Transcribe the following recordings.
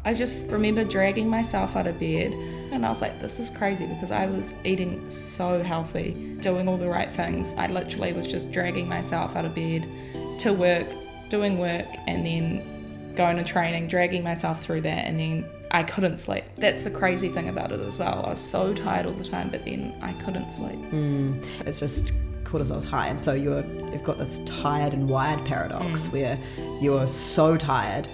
I just remember dragging myself out of bed and I was like, this is crazy, because I was eating so healthy, doing all the right things. I literally was just dragging myself out of bed to work, doing work, and then going to training, dragging myself through that, and then I couldn't sleep. That's the crazy thing about it as well. I was so tired all the time, but then I couldn't sleep. It's just cortisol's high, and so you've got this tired and wired paradox where you're so tired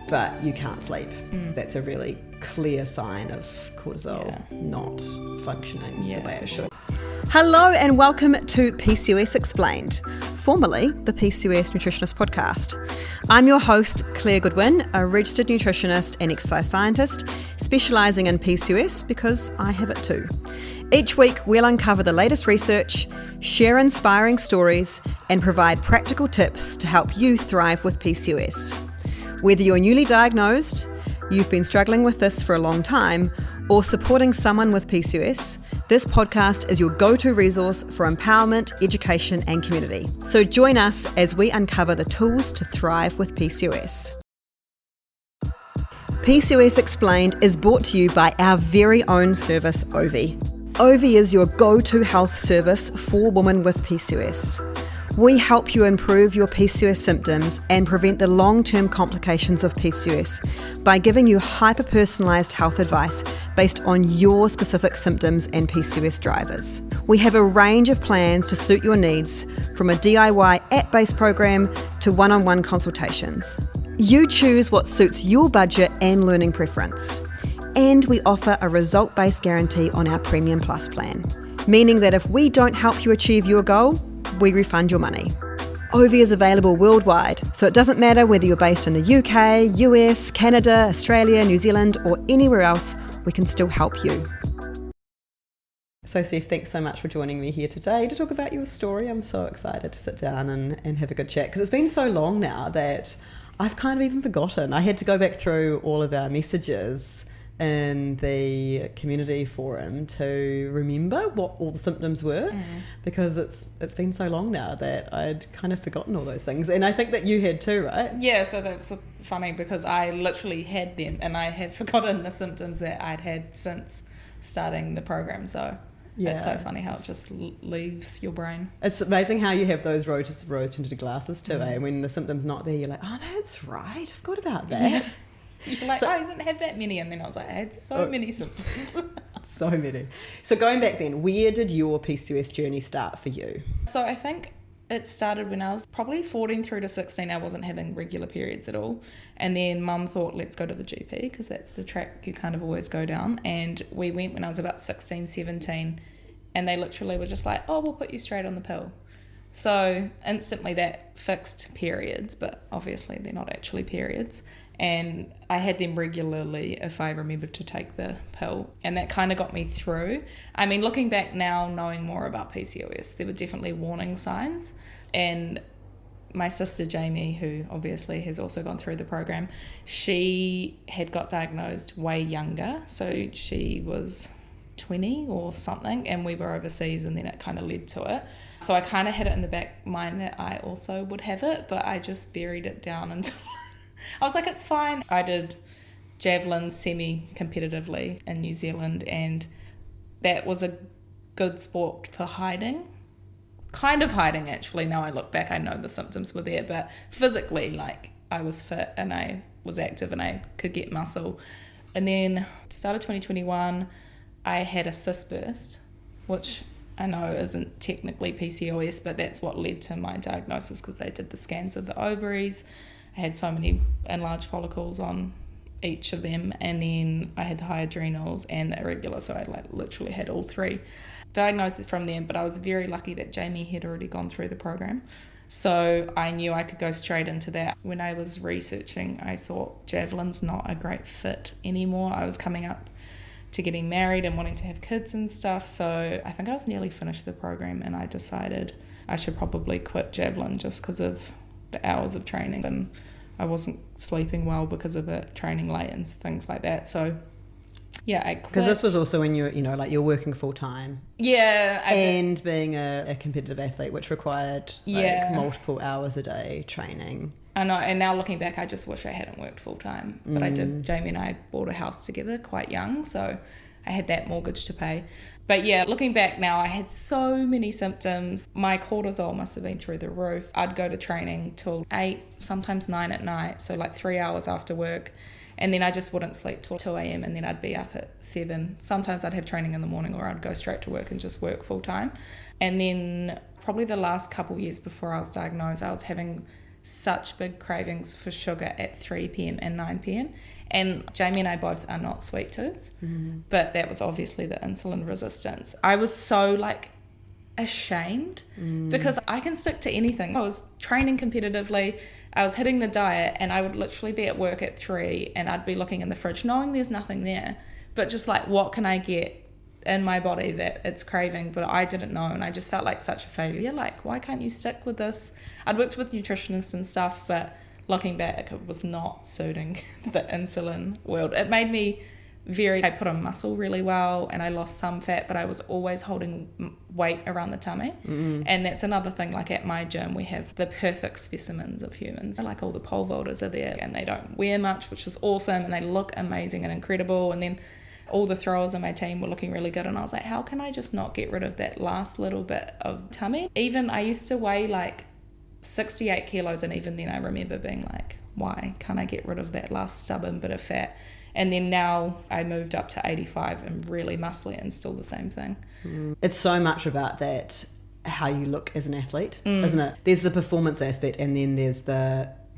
but you can't sleep. That's a really clear sign of cortisol not functioning the way it should. Hello and welcome to PCOS Explained, formerly the PCOS Nutritionist Podcast. I'm your host, Claire Goodwin, a registered nutritionist and exercise scientist specialising in PCOS because I have it too. Each week we'll uncover the latest research, share inspiring stories and provide practical tips to help you thrive with PCOS. Whether you're newly diagnosed, you've been struggling with this for a long time, or supporting someone with PCOS, this podcast is your go-to resource for empowerment, education and community. So join us as we uncover the tools to thrive with PCOS. PCOS Explained is brought to you by our very own service, Ovi. Ovi is your go-to health service for women with PCOS. We help you improve your PCOS symptoms and prevent the long-term complications of PCOS by giving you hyper-personalised health advice based on your specific symptoms and PCOS drivers. We have a range of plans to suit your needs, from a DIY app-based program to one-on-one consultations. You choose what suits your budget and learning preference. And we offer a result-based guarantee on our Premium Plus plan, meaning that if we don't help you achieve your goal, we refund your money. Ovi is available worldwide, so it doesn't matter whether you're based in the UK, US, Canada, Australia, New Zealand, or anywhere else, we can still help you. So Steph, thanks so much for joining me here today to talk about your story. I'm so excited to sit down and have a good chat, because it's been so long now that I've kind of even forgotten. I had to go back through all of our messages in the community forum to remember what all the symptoms were, because it's been so long now that I'd kind of forgotten all those things. And I think that you had too, right? Yeah, so that's funny because I literally had them and I had forgotten the symptoms that I'd had since starting the program. So it's so funny how it just leaves your brain. It's amazing how you have those rose-tinted glasses too, eh? And when the symptom's not there, you're like, oh, that's right, I forgot about that. Yeah. You're like, I didn't have that many. And then I was like, I had so many symptoms. So many. So going back then, where did your PCOS journey start for you? So I think it started when I was probably 14 through to 16. I wasn't having regular periods at all. And then mum thought, let's go to the GP, because that's the track you kind of always go down. And we went when I was about 16, 17. And they literally were just like, oh, we'll put you straight on the pill. So instantly that fixed periods, but obviously they're not actually periods. And I had them regularly if I remembered to take the pill. And that kind of got me through. I mean, looking back now, knowing more about PCOS, there were definitely warning signs. And my sister Jamie, who obviously has also gone through the program, she had got diagnosed way younger. So she was 20 or something, and we were overseas, and then it kind of led to it. So I kind of had it in the back mind that I also would have it, but I just buried it down until I was like, it's fine. I did javelin semi-competitively in New Zealand, and that was a good sport for hiding. Kind of hiding, actually. Now I look back, I know the symptoms were there, but physically, like, I was fit and I was active and I could get muscle. And then start of 2021, I had a cyst burst, which I know isn't technically PCOS, but that's what led to my diagnosis, because they did the scans of the ovaries. I had so many enlarged follicles on each of them, and then I had the high adrenals and the irregular, so I literally had all three. Diagnosed it from them, but I was very lucky that Jamie had already gone through the program, so I knew I could go straight into that. When I was researching, I thought javelin's not a great fit anymore. I was coming up to getting married and wanting to have kids and stuff, so I think I was nearly finished the program and I decided I should probably quit javelin just because of the hours of training, and I wasn't sleeping well because of it, training late and things like that. So yeah, I quit. Because this was also when you're working full time. Yeah. And being a competitive athlete, which required multiple hours a day training. I know, and now looking back, I just wish I hadn't worked full time. But I did. Jamie and I bought a house together quite young, so I had that mortgage to pay. But yeah, looking back now, I had so many symptoms. My cortisol must have been through the roof. I'd go to training till 8, sometimes 9 at night, so like 3 hours after work. And then I just wouldn't sleep till 2 a.m. and then I'd be up at 7. Sometimes I'd have training in the morning, or I'd go straight to work and just work full time. And then probably the last couple of years before I was diagnosed, I was having such big cravings for sugar at 3 p.m. and 9 p.m. And Jamie and I both are not sweet tooths, but that was obviously the insulin resistance. I was so like ashamed because I can stick to anything. I was training competitively, I was hitting the diet, and I would literally be at work at 3 and I'd be looking in the fridge knowing there's nothing there, but just like, what can I get in my body that it's craving? But I didn't know, and I just felt like such a failure. Like, why can't you stick with this? I'd worked with nutritionists and stuff, but looking back, it was not suiting the insulin world. It made me I put on muscle really well, and I lost some fat, but I was always holding weight around the tummy. And that's another thing. Like at my gym, we have the perfect specimens of humans. Like all the pole vaulters are there, and they don't wear much, which is awesome, and they look amazing and incredible. And then all the throwers in my team were looking really good, and I was like, how can I just not get rid of that last little bit of tummy? Even I used to weigh like 68 kilos, and even then I remember being like, why can't I get rid of that last stubborn bit of fat? And then now I moved up to 85 and really muscly, and still the same thing. It's so much about that, how you look as an athlete, isn't it? There's the performance aspect, and then there's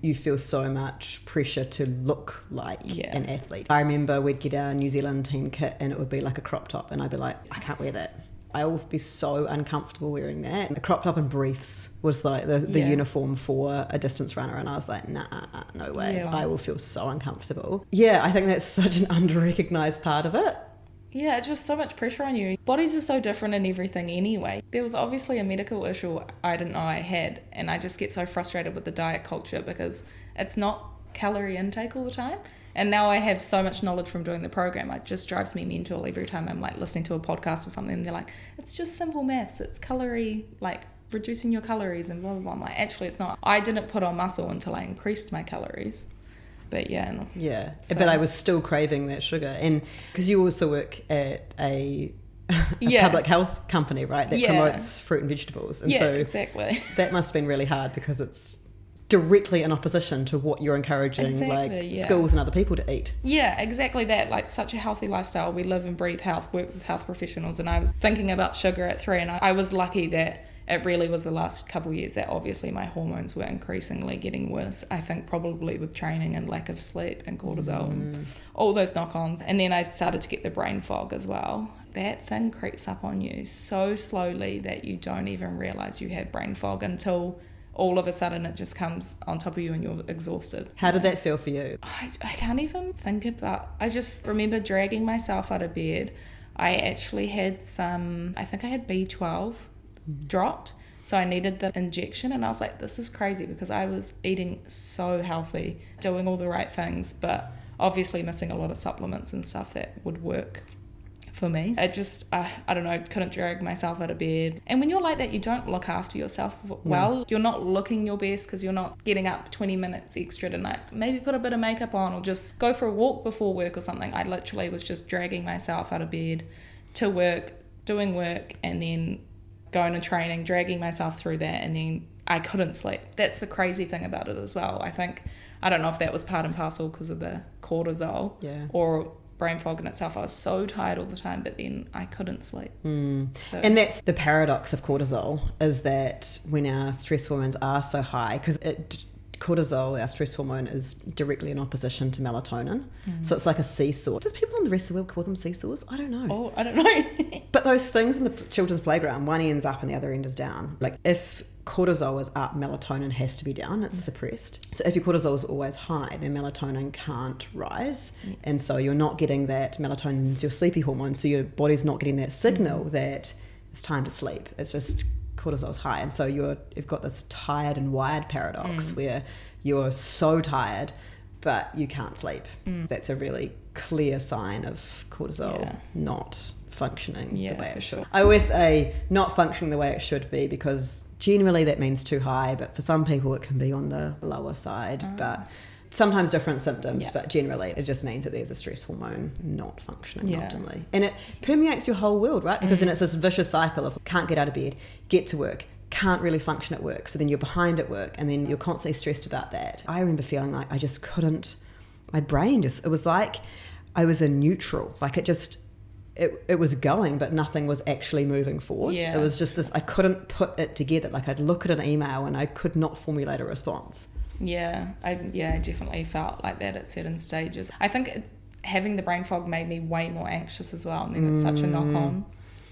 you feel so much pressure to look like an athlete. I remember we'd get our New Zealand team kit, and it would be like a crop top, and I'd be like, I can't wear that. I would be so uncomfortable wearing that. And the crop top and briefs was like the uniform for a distance runner, and I was like, nah, no way. Yeah. I will feel so uncomfortable. Yeah, I think that's such an under-recognised part of it. Yeah, it's just so much pressure on you. Bodies are so different in everything anyway. There was obviously a medical issue I didn't know I had, and I just get so frustrated with the diet culture because it's not calorie intake all the time. And now I have so much knowledge from doing the program, it just drives me mental every time I'm like listening to a podcast or something, and they're like, it's just simple maths, it's calorie, like reducing your calories and blah, blah, blah. I'm like, actually it's not. I didn't put on muscle until I increased my calories. But yeah. So. But I was still craving that sugar. And because you also work at a public health company, right, that promotes fruit and vegetables. And so exactly. That must have been really hard because it's directly in opposition to what you're encouraging schools and other people to eat. Yeah, exactly that. Like such a healthy lifestyle. We live and breathe health, work with health professionals, and I was thinking about sugar at 3, and I was lucky that it really was the last couple of years that obviously my hormones were increasingly getting worse. I think probably with training and lack of sleep and cortisol and all those knock-ons. And then I started to get the brain fog as well. That thing creeps up on you so slowly that you don't even realise you have brain fog until all of a sudden it just comes on top of you and you're exhausted. How did that feel for you? I can't even think about. I just remember dragging myself out of bed. I actually had I think I had B12 dropped, so I needed the injection, and I was like, this is crazy because I was eating so healthy, doing all the right things, but obviously missing a lot of supplements and stuff that would work for me. It just, I don't know, couldn't drag myself out of bed. And when you're like that, you don't look after yourself well. No. You're not looking your best because you're not getting up 20 minutes extra tonight. Maybe put a bit of makeup on or just go for a walk before work or something. I literally was just dragging myself out of bed to work, doing work, and then going to training, dragging myself through that, and then I couldn't sleep. That's the crazy thing about it as well. I don't know if that was part and parcel because of the cortisol or brain fog in itself. I was so tired all the time, but then I couldn't sleep. So. And that's the paradox of cortisol, is that when our stress hormones are so high, because cortisol, our stress hormone, is directly in opposition to melatonin. So it's like a seesaw. Does people in the rest of the world call them seesaws? I don't know. Oh, I don't know. But those things in the children's playground, one end's up and the other end is down. Like if cortisol is up, melatonin has to be down. It's suppressed. So if your cortisol is always high, then melatonin can't rise. And so you're not getting that. Melatonin is your sleepy hormone. So your body's not getting that signal that it's time to sleep. It's just cortisol's high, and so you've got this tired and wired paradox where you're so tired but you can't sleep. That's a really clear sign of cortisol not functioning Yeah, the way it should. sure. I always say not functioning the way it should be, because generally that means too high, but for some people it can be on the lower side. But sometimes different symptoms, but generally it just means that there's a stress hormone not functioning optimally. And it permeates your whole world, right? Because then it's this vicious cycle of can't get out of bed, get to work, can't really function at work. So then you're behind at work and then you're constantly stressed about that. I remember feeling like I just couldn't, my brain just, it was like I was in neutral. Like it just, it was going, but nothing was actually moving forward. Yeah. It was just this, I couldn't put it together. Like I'd look at an email and I could not formulate a response. I definitely felt like that at certain stages. I think having the brain fog made me way more anxious as well. And then it's such a knock on,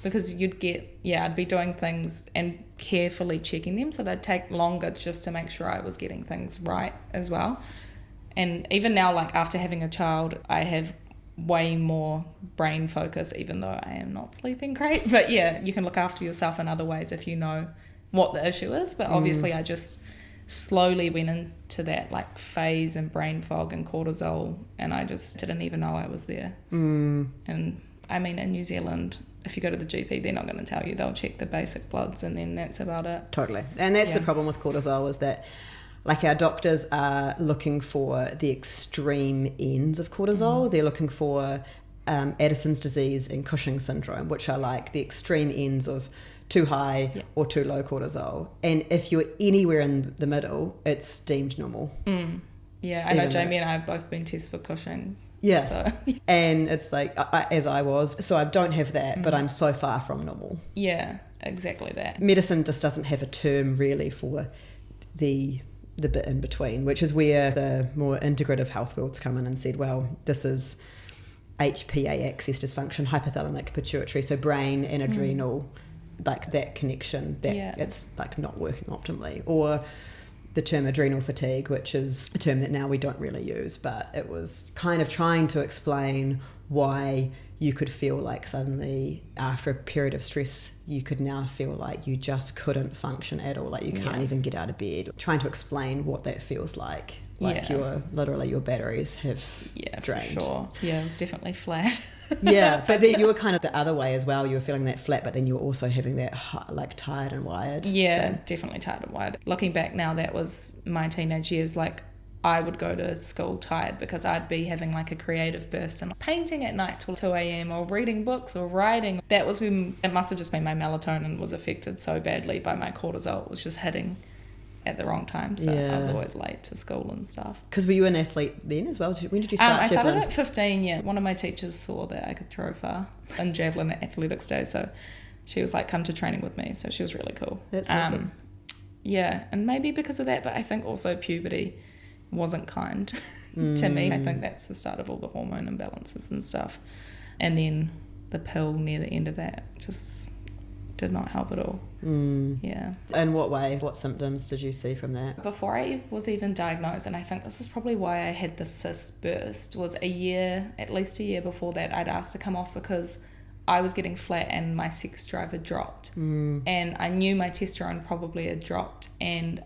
because I'd be doing things and carefully checking them. So they'd take longer just to make sure I was getting things right as well. And even now, like after having a child, I have way more brain focus, even though I am not sleeping great. But yeah, you can look after yourself in other ways if you know what the issue is. But obviously I just slowly went into that like phase and brain fog and cortisol, and I just didn't even know I was there. And I mean, in New Zealand, if you go to the GP, they're not going to tell you. They'll check the basic bloods and then that's about it. Totally. And that's the problem with cortisol, is that like our doctors are looking for the extreme ends of cortisol. They're looking for Addison's disease and Cushing's syndrome, which are like the extreme ends of too high or too low cortisol. And if you're anywhere in the middle, it's deemed normal. Yeah, I know Jamie and I have both been tested for Cushing's. Yeah. So. And it's like, as I was, so I don't have that, but I'm so far from normal. Yeah, exactly that. Medicine just doesn't have a term really for the bit in between, which is where the more integrative health worlds come in and said, well, this is HPA axis dysfunction, hypothalamic pituitary, so brain and adrenal, like that connection, that it's like not working optimally. Or the term adrenal fatigue, which is a term that now we don't really use, but it was kind of trying to explain why you could feel like suddenly after a period of stress you could now feel like you just couldn't function at all, like you can't even get out of bed. Trying to explain what that feels like your batteries have drained. For sure. Yeah, it was definitely flat. Yeah, but then you were kind of the other way as well. You were feeling that flat, but then you were also having that like tired and wired. Yeah, definitely tired and wired. Looking back now, that was my teenage years. Like I would go to school tired because I'd be having like a creative burst and painting at night till 2 a.m. or reading books or writing. That was when it must have just been my melatonin was affected so badly by my cortisol. It was just hitting at the wrong time, so I was always late to school and stuff. Because were you an athlete then as well? When did you start I started javelin? at 15. One of my teachers saw that I could throw far in javelin at athletics day, so she was like, come to training with me. So she was really cool. That's awesome. Yeah, and maybe because of that, but I think also puberty wasn't kind to me. I think that's the start of all the hormone imbalances and stuff. And then the pill near the end of that just did not help at all. Yeah. In what way? What symptoms did you see from that? Before I was even diagnosed, and I think this is probably why I had the cyst burst, was at least a year before that, I'd asked to come off because I was getting flat and my sex drive had dropped. And I knew my testosterone probably had dropped. And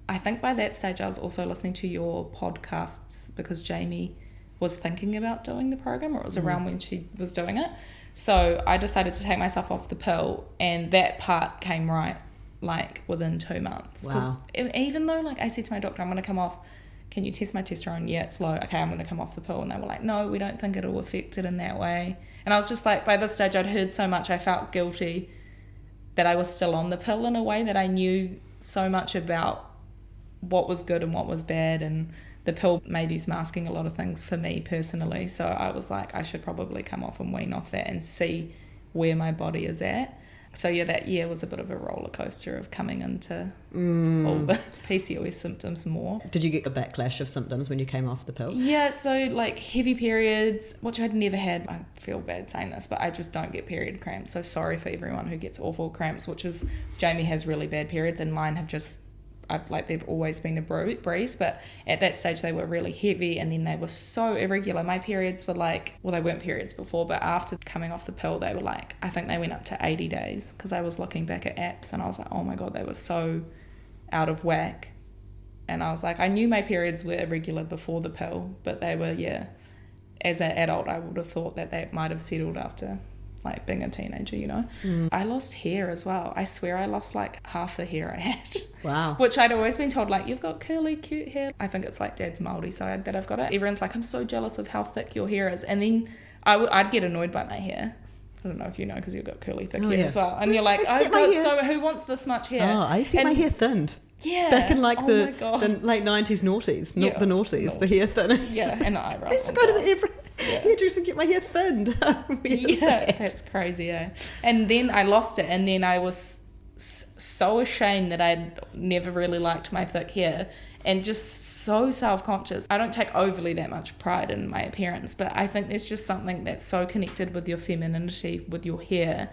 I think by that stage I was also listening to your podcasts because Jamie was thinking about doing the program, or it was around when she was doing it. So I decided to take myself off the pill, and that part came right like within 2 months. Because even though like I said to my doctor, I'm going to come off, can you test my testosterone? Yeah, it's low. Okay, I'm going to come off the pill. And they were like, no, we don't think it'll affect it in that way. And I was just like, by this stage I'd heard so much, I felt guilty that I was still on the pill in a way that I knew so much about what was good and what was bad, and the pill maybe is masking a lot of things for me personally. So I was like, I should probably come off and wean off that and see where my body is at. So yeah, that year was a bit of a roller coaster of coming into all the PCOS symptoms more. Did you get a backlash of symptoms when you came off the pill? Yeah, so like heavy periods, which I'd never had. I feel bad saying this, but I just don't get period cramps. So sorry for everyone who gets awful cramps, which is, Jamie has really bad periods and mine have just, they've always been a breeze, but at that stage they were really heavy, and then they were so irregular. My periods were like, well, they weren't periods before, but after coming off the pill they were like, I think they went up to 80 days, because I was looking back at apps and I was like, oh my god, they were so out of whack. And I was like, I knew my periods were irregular before the pill, but they were, as an adult I would have thought that they might have settled after like being a teenager, you know. I lost hair as well. I swear I lost like half the hair I had. Wow. Which I'd always been told, like, you've got curly, cute hair. I think it's like Dad's Māori side that I've got it. Everyone's like, I'm so jealous of how thick your hair is. And then I'd get annoyed by my hair. I don't know if you know, because you've got curly, thick hair as well. And you're like, who wants this much hair? Oh, I used to get my hair thinned. Yeah. Back in like the late 90s noughties, not the noughties, the hair thin. Yeah, and the eyebrows. I used to go to the hairdresser and get my hair thinned. That's crazy, eh? And then I lost it, and then I was so ashamed that I'd never really liked my thick hair, and just so self-conscious. I don't take overly that much pride in my appearance, but I think there's just something that's so connected with your femininity, with your hair,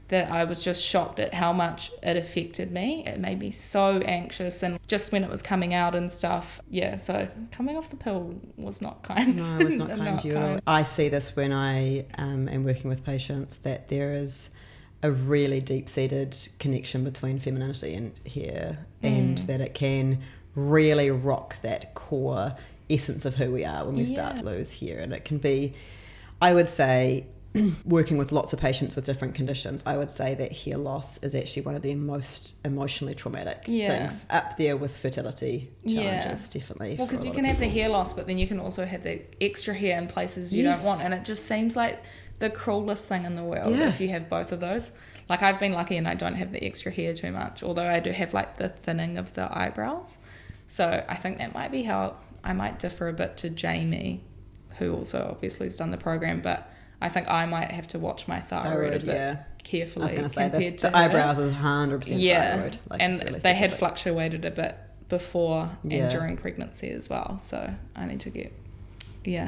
that I was just shocked at how much it affected me. It made me so anxious, and just when it was coming out and stuff, so coming off the pill was not kind. No, it was not kind to you at all. I see this when I am working with patients, that there is a really deep-seated connection between femininity and hair, and that it can really rock that core essence of who we are when we start to lose hair. And it can be, I would say, working with lots of patients with different conditions, I would say that hair loss is actually one of the most emotionally traumatic things, up there with fertility challenges, definitely. Well, because you can have the hair loss, but then you can also have the extra hair in places you don't want, and it just seems like the cruelest thing in the world if you have both of those. Like, I've been lucky and I don't have the extra hair too much, although I do have like the thinning of the eyebrows. So I think that might be how I might differ a bit to Jamie, who also obviously has done the program, but I think I might have to watch my thyroid a bit carefully. I was going to say, the eyebrows is 100% thyroid. Like, and really they had fluctuated a bit before and during pregnancy as well. So I need to get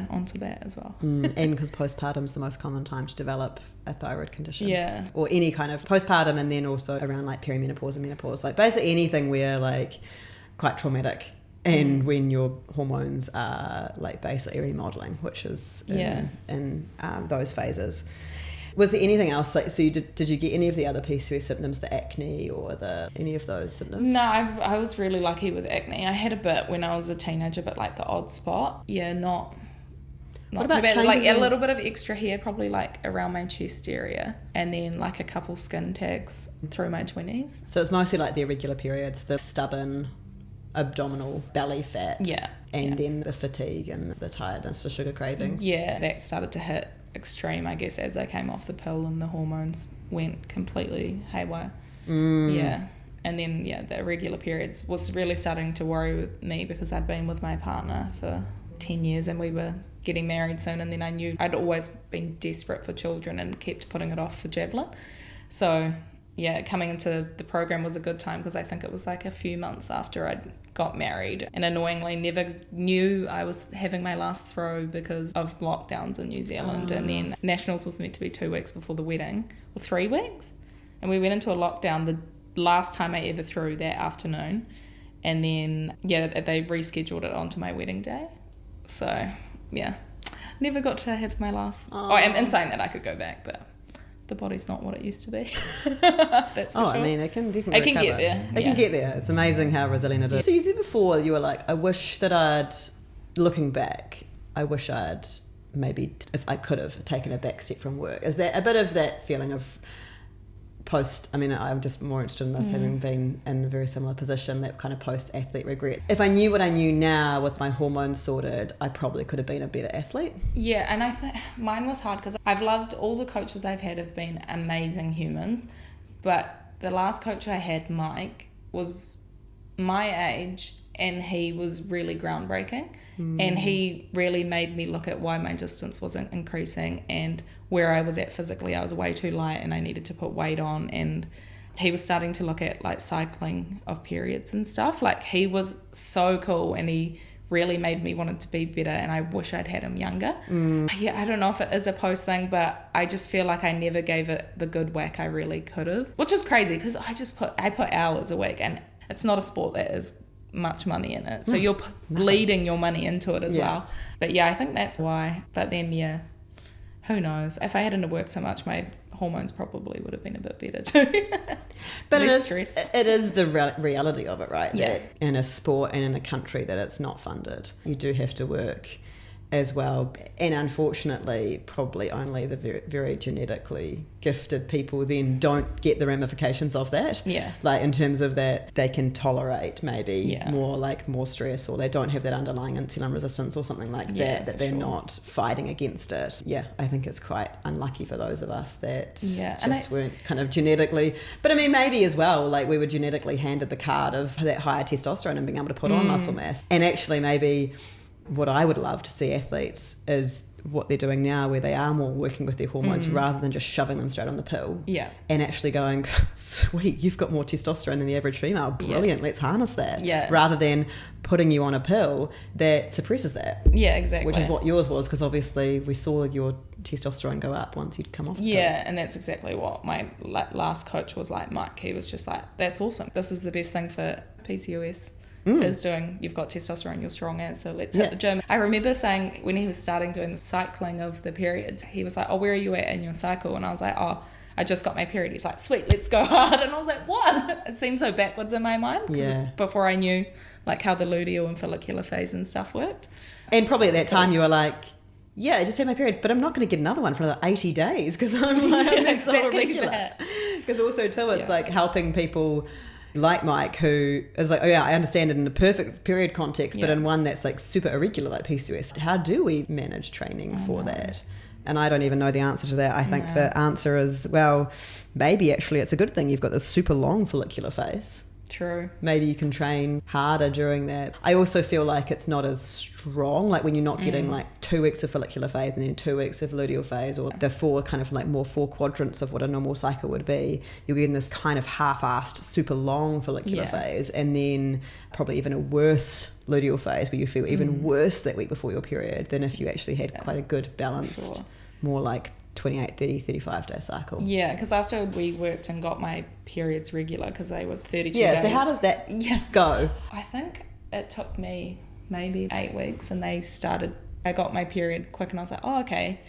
onto that as well. And because postpartum is the most common time to develop a thyroid condition. Or any kind of postpartum, and then also around like perimenopause and menopause. Like basically anything where like quite traumatic, and when your hormones are like basically remodeling, which is in those phases. Was there anything else, like, so did you get any of the other PCOS symptoms, the acne or any of those symptoms? No, I was really lucky with acne. I had a bit when I was a teenager, but like the odd spot. Not too bad. Like a little bit of extra hair, probably like around my chest area, and then like a couple skin tags through my 20s. So it's mostly like the irregular periods, the stubborn abdominal belly fat, and then the fatigue and the tiredness, the sugar cravings. Yeah, that started to hit extreme, I guess, as I came off the pill and the hormones went completely haywire. And then the irregular periods was really starting to worry with me, because I'd been with my partner for 10 years and we were getting married soon, and then I knew I'd always been desperate for children and kept putting it off for javelin. So coming into the program was a good time, because I think it was like a few months after I'd got married, and annoyingly never knew I was having my last throw because of lockdowns in New Zealand. And then Nationals was meant to be 2 weeks before the wedding, or 3 weeks, and we went into a lockdown the last time I ever threw that afternoon, and then they rescheduled it onto my wedding day. So never got to have my last. I'm saying that I could go back, but the body's not what it used to be. That's for sure. I mean, it can definitely recover. Get there. It can get there. It's amazing how resilient it is. So you said before, you were like, I wish that looking back, I wish I'd maybe, if I could have taken a back step from work. Is there a bit of that feeling of I'm just more interested in this, having been in a very similar position, that kind of post-athlete regret. If I knew what I knew now with my hormones sorted, I probably could have been a better athlete. Yeah, and I think mine was hard, because I've loved all the coaches I've had have been amazing humans, but the last coach I had, Mike, was my age, and he was really groundbreaking, and he really made me look at why my distance wasn't increasing, and where I was at physically. I was way too light and I needed to put weight on, and he was starting to look at like cycling of periods and stuff. Like, he was so cool, and he really made me want it to be better, and I wish I'd had him younger. I don't know if it is a post thing, but I just feel like I never gave it the good whack I really could have, which is crazy, because I put hours a week, and it's not a sport that is much money in it, so you're bleeding your money into it as well. But I think that's why. But then who knows, if I hadn't worked so much, my hormones probably would have been a bit better too. But it is the reality of it, right? That in a sport and in a country that it's not funded, you do have to work as well. And unfortunately, probably only the very, very genetically gifted people then don't get the ramifications of that. Yeah. Like in terms of that, they can tolerate maybe Yeah. more stress, or they don't have that underlying insulin resistance or something like Yeah, that for they're sure. not fighting against it. Yeah, I think it's quite unlucky for those of us that Yeah, and just weren't kind of genetically, but I mean maybe as well, like we were genetically handed the card of that higher testosterone and being able to put on muscle mass. And actually maybe what I would love to see athletes is what they're doing now, where they are more working with their hormones rather than just shoving them straight on the pill. Yeah. And actually going, sweet, you've got more testosterone than the average female. Brilliant, let's harness that. Yeah. Rather than putting you on a pill that suppresses that. Yeah, exactly. Which is what yours was, because obviously we saw your testosterone go up once you'd come off the pill. Yeah, and that's exactly what my last coach was like, Mike. He was just like, that's awesome. This is the best thing for PCOS. Is doing, you've got testosterone, you're strong as, so let's hit the gym. I remember saying when he was starting doing the cycling of the periods, he was like, oh, where are you at in your cycle? And I was like, oh, I just got my period. He's like, sweet, let's go hard. And I was like, what? It seems so backwards in my mind, because it's before I knew like how the luteal and follicular phase and stuff worked. And probably at that time you were like, yeah, I just had my period, but I'm not going to get another one for another 80 days because I'm like, that's not regular. Because also too, it's like helping people like Mike, who is like, oh yeah, I understand it in a perfect period context, but in one that's like super irregular like PCOS. How do we manage training for that? And I don't even know the answer to that. I think the answer is, well, maybe actually it's a good thing you've got this super long follicular phase. True. Maybe you can train harder during that. I also feel like it's not as strong, like when you're not getting like 2 weeks of follicular phase and then 2 weeks of luteal phase, or the four quadrants of what a normal cycle would be. You're getting this kind of half-assed super long follicular phase, and then probably even a worse luteal phase where you feel even worse that week before your period than if you actually had quite a good balanced, more like 28, 30, 35 day cycle. Yeah, because after we worked and got my periods regular, because they were 32 days. Yeah, so how does that go? I think it took me maybe 8 weeks, and I got my period quick, and I was like, oh, okay.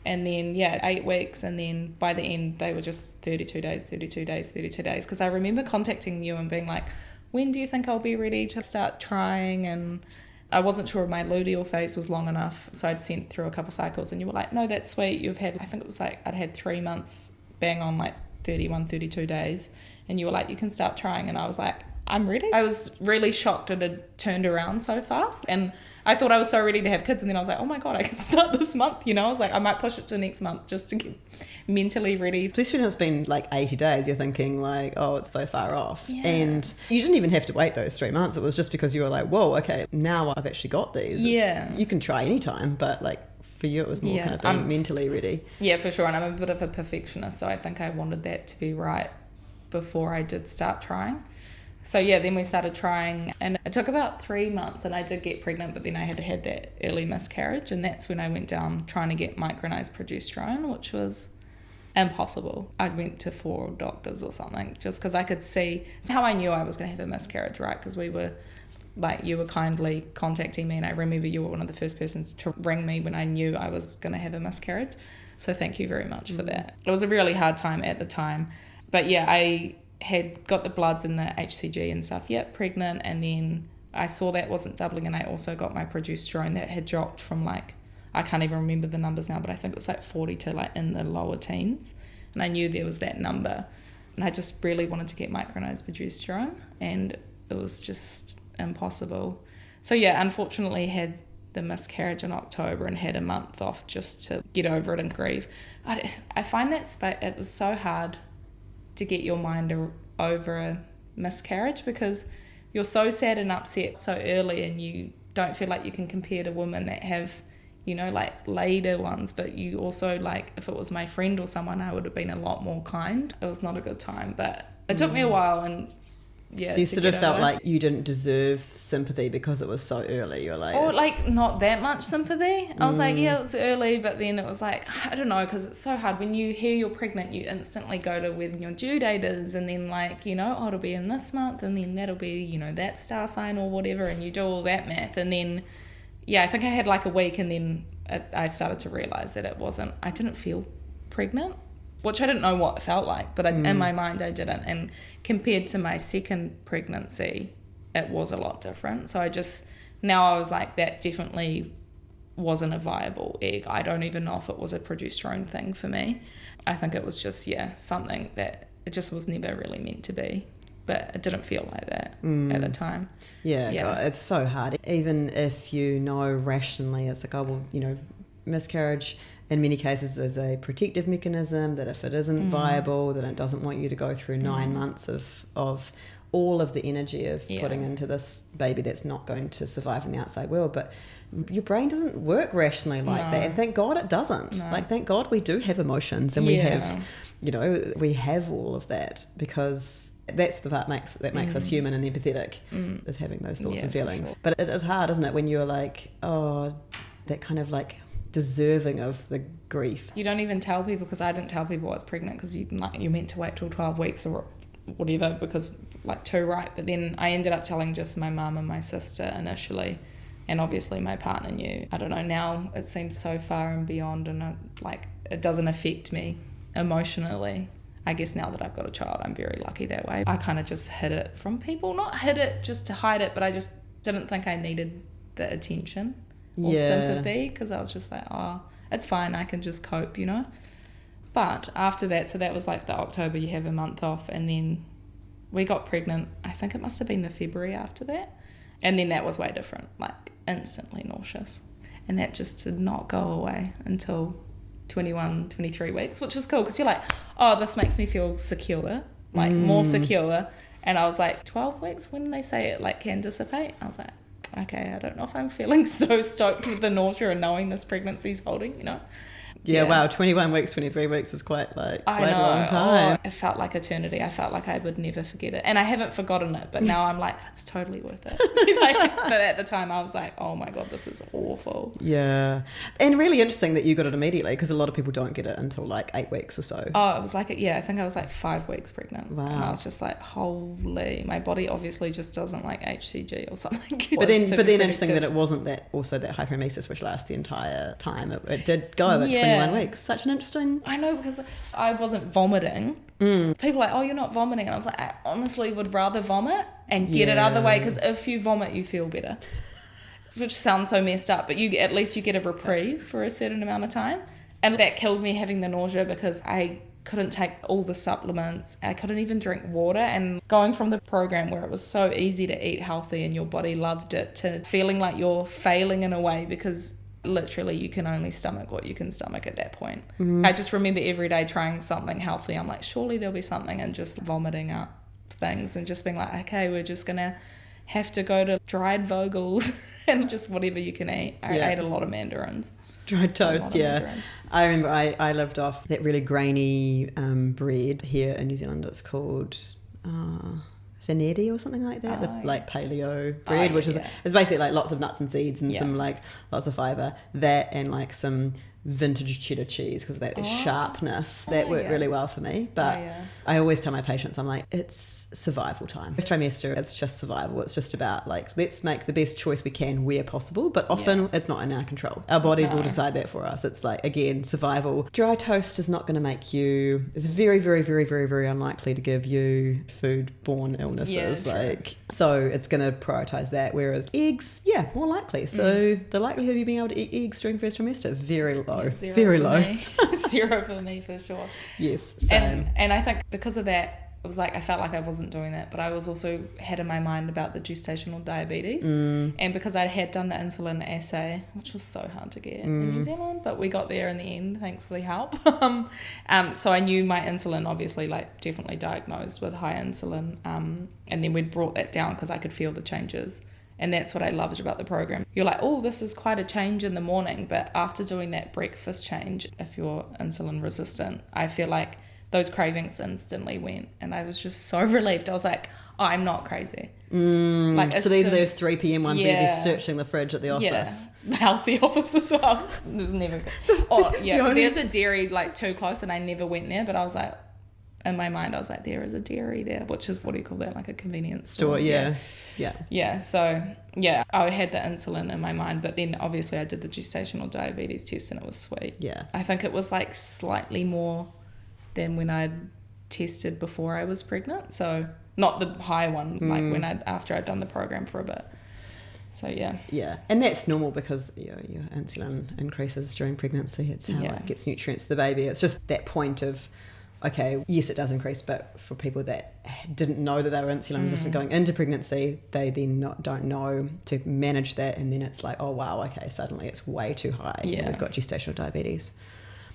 And then, 8 weeks, and then by the end, they were just 32 days, 32 days, 32 days. Because I remember contacting you and being like, when do you think I'll be ready to start trying? And I wasn't sure if my luteal phase was long enough, so I'd sent through a couple cycles, and you were like, no, that's sweet. You've had, I think it was like, I'd had 3 months bang on like 31, 32 days, and you were like, you can start trying. And I was like, I'm ready. I was really shocked it had turned around so fast, and I thought I was so ready to have kids, and then I was like, oh my God, I can start this month, you know? I was like, I might push it to next month just to get mentally ready. Especially when it's been like 80 days, you're thinking like, oh, it's so far off. Yeah. And you didn't even have to wait those 3 months. It was just because you were like, whoa, okay, now I've actually got these. Yeah. You can try anytime, but like for you it was more kind of being mentally ready. Yeah, for sure. And I'm a bit of a perfectionist, so I think I wanted that to be right before I did start trying. So then we started trying, and it took about 3 months, and I did get pregnant, but then I had that early miscarriage, and that's when I went down trying to get micronized progesterone, which was impossible. I went to 4 doctors or something just because I could see. It's how I knew I was going to have a miscarriage, right? Because we were like, you were kindly contacting me, and I remember you were one of the first persons to ring me when I knew I was going to have a miscarriage. So thank you very much for that. It was a really hard time at the time, but I had got the bloods and the HCG and stuff, pregnant, and then I saw that wasn't doubling, and I also got my progesterone that had dropped from like, I can't even remember the numbers now, but I think it was like 40 to like in the lower teens, and I knew there was that number, and I just really wanted to get micronized progesterone, and it was just impossible. So unfortunately had the miscarriage in October and had a month off just to get over it and grieve. I find that it was so hard to get your mind over a miscarriage, because you're so sad and upset so early, and you don't feel like you can compare to women that have, like later ones, but you also, like, if it was my friend or someone, I would have been a lot more kind. It was not a good time, but it took me a while, and so you sort of felt like you didn't deserve sympathy because it was so early. You're like, or like not that much sympathy. I was like, it was early, but then it was like, I don't know, because it's so hard when you hear you're pregnant, you instantly go to when your due date is, and then like, oh, it'll be in this month, and then that'll be, that star sign or whatever, and you do all that math, and then I think I had like a week, and then I started to realize that I didn't feel pregnant, which I didn't know what it felt like, but in my mind I didn't. And compared to my second pregnancy, it was a lot different. So now I was like, that definitely wasn't a viable egg. I don't even know if it was a progesterone thing for me. I think it was just, something that it just was never really meant to be. But it didn't feel like that at the time. Yeah. God, it's so hard. Even if you know rationally, it's like, oh, well, you know, miscarriage in many cases is a protective mechanism, that if it isn't viable, then it doesn't want you to go through 9 months of all of the energy of putting into this baby that's not going to survive in the outside world. But your brain doesn't work rationally like that, and thank God it doesn't. Like, thank God we do have emotions, and we have, you know, we have all of that, because that's the part that makes us human and empathetic, is having those thoughts and feelings. Sure. But it is hard, isn't it, when you're like, oh, that kind of like deserving of the grief. You don't even tell people, because I didn't tell people I was pregnant, because you're meant to wait till 12 weeks or whatever, because like too right. But then I ended up telling just my mum and my sister initially, and obviously my partner knew. I don't know, now it seems so far and beyond, and it doesn't affect me emotionally. I guess now that I've got a child, I'm very lucky that way. I kind of just hid it from people, not hid it just to hide it, but I just didn't think I needed the attention or sympathy, because I was just like, oh, it's fine, I can just cope, you know. But after that, so that was like the October, you have a month off, and then we got pregnant. I think it must have been the February after that, and then that was way different, like instantly nauseous, and that just did not go away until 21, 23 weeks, which was cool, because you're like, oh, this makes me feel secure, like more secure. And I was like, 12 weeks, when they say it like can dissipate, I was like, okay, I don't know if I'm feeling so stoked with the nausea and knowing this pregnancy's holding, you know. Yeah, wow, 21 weeks, 23 weeks is quite a long time. It felt like eternity. I felt like I would never forget it. And I haven't forgotten it, but now I'm like, it's totally worth it. But at the time I was like, oh my God, this is awful. Yeah. And really interesting that you got it immediately, because a lot of people don't get it until like 8 weeks or so. Oh, it was like, I think I was like 5 weeks pregnant. Wow. And I was just like, holy, my body obviously just doesn't like HCG or something. But then interesting that it wasn't that hyperemesis which lasts the entire time. It did go at 21 weeks. Such an interesting... I know, because I wasn't vomiting. People are like, oh, you're not vomiting. And I was like, I honestly would rather vomit and get it out of the way, because if you vomit, you feel better. Which sounds so messed up, but at least you get a reprieve for a certain amount of time. And that killed me, having the nausea, because I couldn't take all the supplements. I couldn't even drink water. And going from the program where it was so easy to eat healthy and your body loved it, to feeling like you're failing in a way, because literally you can only stomach what you can stomach at that point. I just remember every day trying something healthy. I'm like, surely there'll be something, and just vomiting up things and just being like, okay, we're just gonna have to go to dried Vogels and just whatever you can eat. I ate a lot of mandarins. Dried toast, I remember I lived off that really grainy bread here in New Zealand. It's called Venetti or something like that, like paleo bread, which is basically like lots of nuts and seeds and some like lots of fibre, that and like some vintage cheddar cheese, because that is sharpness that worked really well for me. But I always tell my patients, I'm like, it's survival time. First trimester, it's just survival. It's just about like, let's make the best choice we can where possible, but often it's not in our control. Our bodies will decide that for us. It's like, again, survival. Dry toast is not going to make you, it's very, very, very, very, very unlikely to give you food-borne illnesses. So it's going to prioritize that, whereas eggs, more likely. So the likelihood of you being able to eat eggs during first trimester, very low. Very low. Zero for me, for sure. Yes, same. And I think because of that, it was like I felt like I wasn't doing that, but I was also had in my mind about the gestational diabetes, and because I had done the insulin assay, which was so hard to get in New Zealand, but we got there in the end, thanks for the help. So I knew my insulin, obviously, like definitely diagnosed with high insulin, and then we'd brought that down because I could feel the changes. And that's what I loved about the program. You're like, oh, this is quite a change in the morning. But after doing that breakfast change, if you're insulin resistant, I feel like those cravings instantly went. And I was just so relieved. I was like, oh, I'm not crazy. So these are those 3 p.m. ones where you'd be searching the fridge at the office. Yeah, the healthy office as well. It was never good. Oh, yeah. There's a dairy like too close and I never went there. But I was like, in my mind, I was like, there is a dairy there, which is, what do you call that? Like a convenience store. Yeah. So, I had the insulin in my mind, but then obviously I did the gestational diabetes test and it was sweet. Yeah. I think it was like slightly more than when I'd tested before I was pregnant. So not the high one, like after I'd done the program for a bit. So yeah. Yeah, and that's normal because your insulin increases during pregnancy. It's how it gets nutrients to the baby. It's just that point of, okay, yes, it does increase, but for people that didn't know that they were insulin resistant going into pregnancy, they then don't know to manage that, and then it's like, oh wow, okay, suddenly it's way too high. Yeah. And we've got gestational diabetes.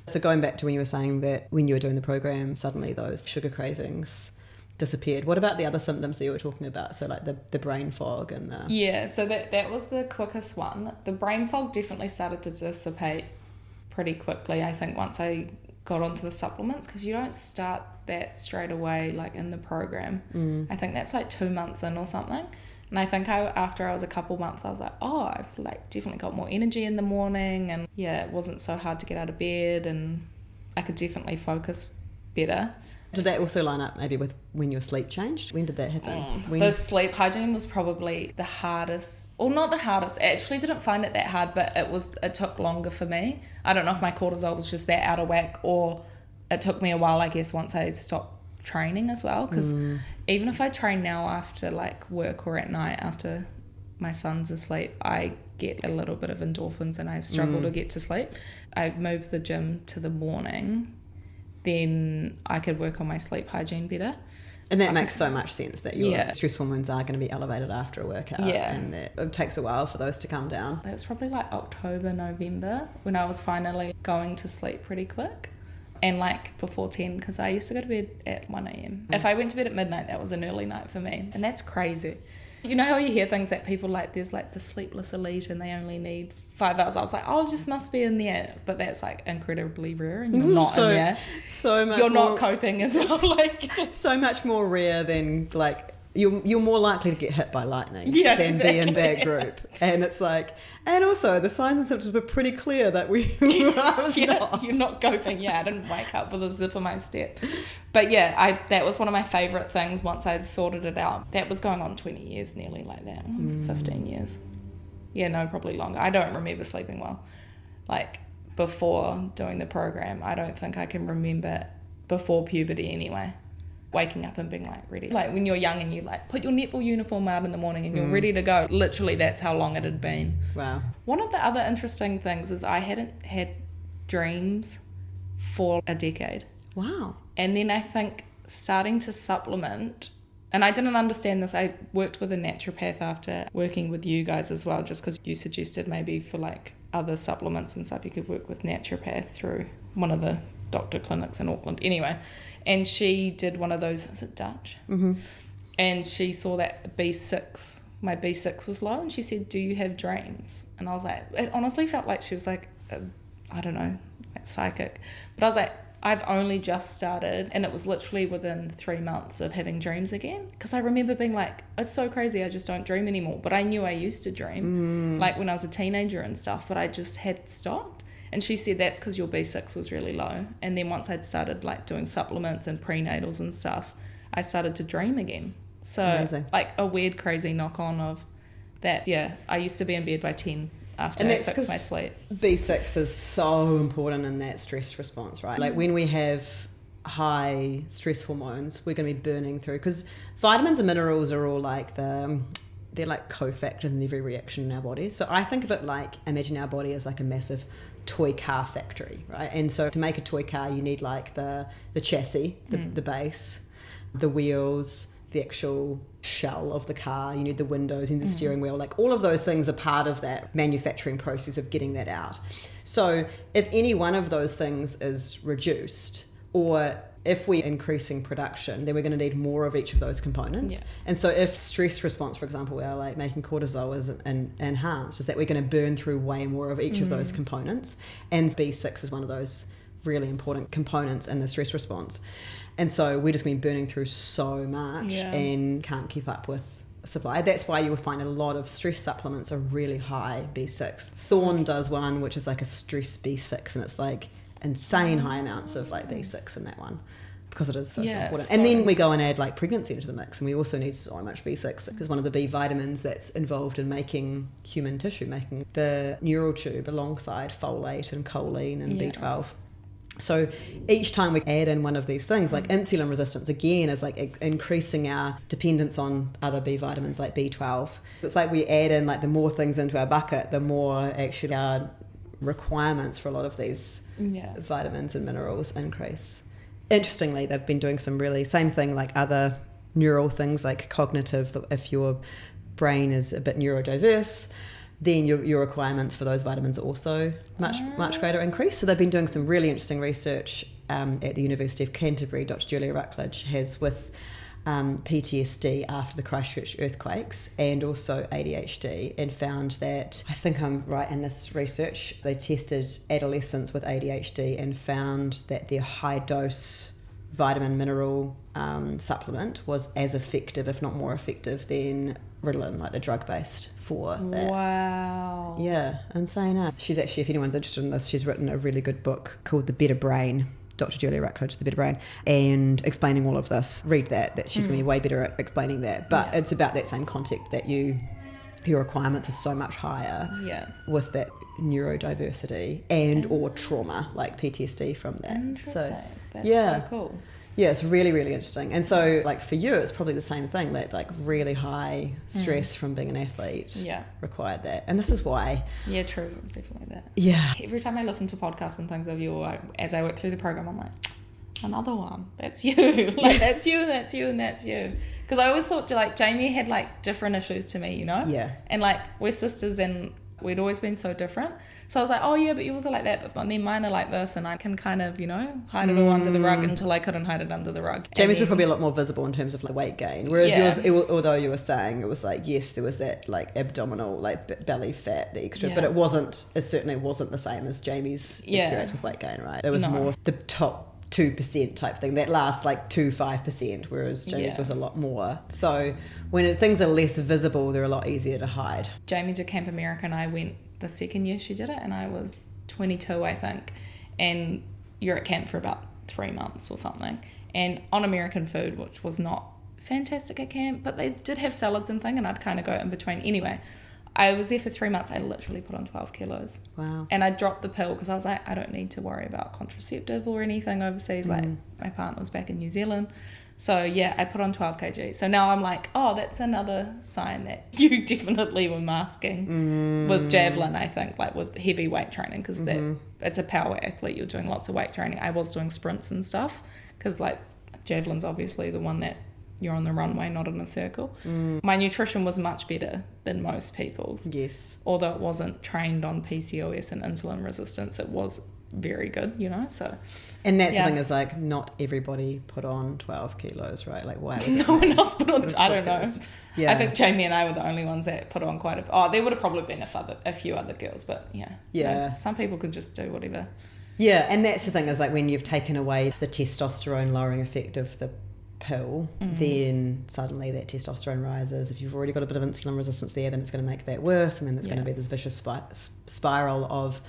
So going back to when you were saying that when you were doing the program, suddenly those sugar cravings disappeared. What about the other symptoms that you were talking about? So like the brain fog and the... Yeah, so that was the quickest one. The brain fog definitely started to dissipate pretty quickly, I think, once I got onto the supplements, because you don't start that straight away like in the program. I think that's like 2 months in or something. And I think after I was a couple months, I was like, oh, I've like definitely got more energy in the morning, and yeah, it wasn't so hard to get out of bed, and I could definitely focus better. Did that also line up maybe with when your sleep changed? When did that happen? The sleep hygiene was probably the hardest, or not the hardest. I actually didn't find it that hard, but it took longer for me. I don't know if my cortisol was just that out of whack, or it took me a while, I guess, once I stopped training as well, because even if I train now after like work or at night after my son's asleep, I get a little bit of endorphins and I struggle to get to sleep. I moved the gym to the morning, then I could work on my sleep hygiene better. And that makes so much sense, that your stress hormones are going to be elevated after a workout, and that it takes a while for those to come down. It was probably like October, November when I was finally going to sleep pretty quick, and like before 10, because I used to go to bed at 1 a.m. If I went to bed at midnight, that was an early night for me, and that's crazy. You know how you hear things that people like, there's like the sleepless elite and they only need 5 hours. I was like, oh, just must be in there. But that's like incredibly rare, and you're not in there. So much you're more, not coping as well. Like so much more rare than like you're more likely to get hit by lightning than exactly. be in that group. And it's like, and also the signs and symptoms were pretty clear that you're not coping. I didn't wake up with a zip in my step. But that was one of my favourite things once I sorted it out. That was going on 20 years nearly, like that. 15 years. Yeah, no, probably longer. I don't remember sleeping well. Like before doing the program, I don't think I can remember before puberty anyway. Waking up and being like ready. Like when you're young and you like put your netball uniform out in the morning and you're ready to go. Literally that's how long it had been. Wow. One of the other interesting things is I hadn't had dreams for a decade. Wow. And then I think starting to supplement, and I didn't understand this. I worked with a naturopath after working with you guys as well, just because you suggested maybe for like other supplements and stuff you could work with naturopath through one of the doctor clinics in Auckland. Anyway, and she did one of those, is it Dutch? Mm-hmm. And she saw that B6, my B6 was low, and she said, do you have dreams? And I was like, it honestly felt like she was like, I don't know, like psychic. But I was like, I've only just started, and it was literally within 3 months of having dreams again. Because I remember being like, it's so crazy, I just don't dream anymore. But I knew I used to dream, like when I was a teenager and stuff, but I just had stopped. And she said that's because your B6 was really low. And then once I'd started like doing supplements and prenatals and stuff, I started to dream again. So amazing. Like a weird, crazy knock on of that. Yeah, I used to be in bed by 10 after I fixed my sleep. B6 is so important in that stress response, right? Like when we have high stress hormones, we're going to be burning through, because vitamins and minerals are all like they're like cofactors in every reaction in our body. So I think of it like, imagine our body as like a massive toy car factory, right? And so to make a toy car, you need like the chassis, the base, the wheels, the actual shell of the car, you need the windows, you need the steering wheel, like all of those things are part of that manufacturing process of getting that out. So if any one of those things is reduced, or if we're increasing production, then we're going to need more of each of those components. Yeah. And so if stress response, for example, we are like making cortisol is enhanced, is that we're going to burn through way more of each of those components. And B6 is one of those really important components in the stress response. And so we're just going to be burning through so much and can't keep up with supply. That's why you will find a lot of stress supplements are really high B6. Thorne does one, which is like a stress B6, and it's like insane high amounts of like B6 in that one, because it is so important. So and then we go and add like pregnancy into the mix, and we also need so much B6, because one of the B vitamins that's involved in making human tissue, making the neural tube alongside folate and choline and B12. So each time we add in one of these things, like insulin resistance, again, is like increasing our dependence on other B vitamins like B12. It's like we add in like the more things into our bucket, the more actually our requirements for a lot of these vitamins and minerals increase. Interestingly, they've been doing some really same thing like other neural things like cognitive. If your brain is a bit neurodiverse, then your requirements for those vitamins are also much greater increase. So they've been doing some really interesting research at the University of Canterbury. Dr. Julia Rutledge has with PTSD after the Christchurch earthquakes and also ADHD, and found that, I think I'm right in this research, they tested adolescents with ADHD and found that their high dose vitamin mineral supplement was as effective, if not more effective, than Ritalin, like the drug based for that. Wow. Yeah, insane. She's actually, if anyone's interested in this, she's written a really good book called The Better Brain, Dr. Julia Rutledge, The Better Brain, and explaining all of this. Read that she's going to be way better at explaining that. But it's about that same concept that your requirements are so much higher with that neurodiversity and or trauma like PTSD from that. Interesting. That's so cool. Yeah, it's really, really interesting. And so, like, for you, it's probably the same thing, that, like, really high stress from being an athlete required that. And this is why... Yeah, true. It's definitely that. Yeah. Every time I listen to podcasts and things of you, as I work through the program, I'm like, another one. That's you. Like, that's you, and that's you, and that's you. Because I always thought, like, Jamie had, like, different issues to me, you know? Yeah. And, like, we're sisters and we'd always been so different. So I was like, oh yeah, but yours are like that, but then mine are like this, and I can kind of, you know, hide it all under the rug until I couldn't hide it under the rug. Jamie's were probably a lot more visible in terms of like weight gain, whereas yours, although you were saying it was like, yes, there was that like abdominal, like belly fat, the extra, but it certainly wasn't the same as Jamie's experience with weight gain, right? It was more the top 2% type thing, that last like 5%, whereas Jamie's was a lot more. So when things are less visible, they're a lot easier to hide. Jamie did Camp America and I went the second year she did it, and I was 22, I think, and you're at camp for about 3 months or something, and on American food, which was not fantastic at camp, but they did have salads and thing, and I'd kind of go in between. Anyway, I was there for 3 months. I literally put on 12 kilos. Wow. And I dropped the pill because I was like, I don't need to worry about contraceptive or anything overseas. Like, my partner was back in New Zealand. So, yeah, I put on 12 kg. So now I'm like, oh, that's another sign that you definitely were masking with javelin, I think, like with heavy weight training, because it's a power athlete. You're doing lots of weight training. I was doing sprints and stuff because, like, javelin's obviously the one that you're on the runway, not in a circle. My nutrition was much better than most people's. Yes. Although it wasn't trained on PCOS and insulin resistance, it was very good, you know, so... And that's the thing, is like, not everybody put on 12 kilos, right? Like, why was no one else put on, I don't know. Yeah. I think Jamie and I were the only ones that put on quite there would have probably been a few other girls, but yeah. Yeah. Some people could just do whatever. Yeah, and that's the thing, is like when you've taken away the testosterone lowering effect of the pill, then suddenly that testosterone rises. If you've already got a bit of insulin resistance there, then it's going to make that worse, and then there's going to be this vicious spiral of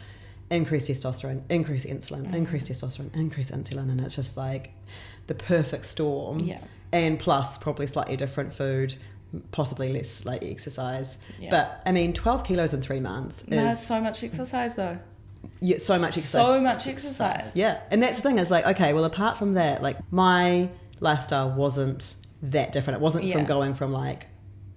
increased testosterone, increased insulin, increased testosterone, increased insulin, and it's just like the perfect storm. Yeah. And plus probably slightly different food, possibly less like exercise. Yeah. But I mean, 12 kilos in 3 months is so much exercise though. Yeah, so much exercise. So much exercise. Yeah. And that's the thing, is like, okay, well, apart from that, like my lifestyle wasn't that different. It wasn't from going from like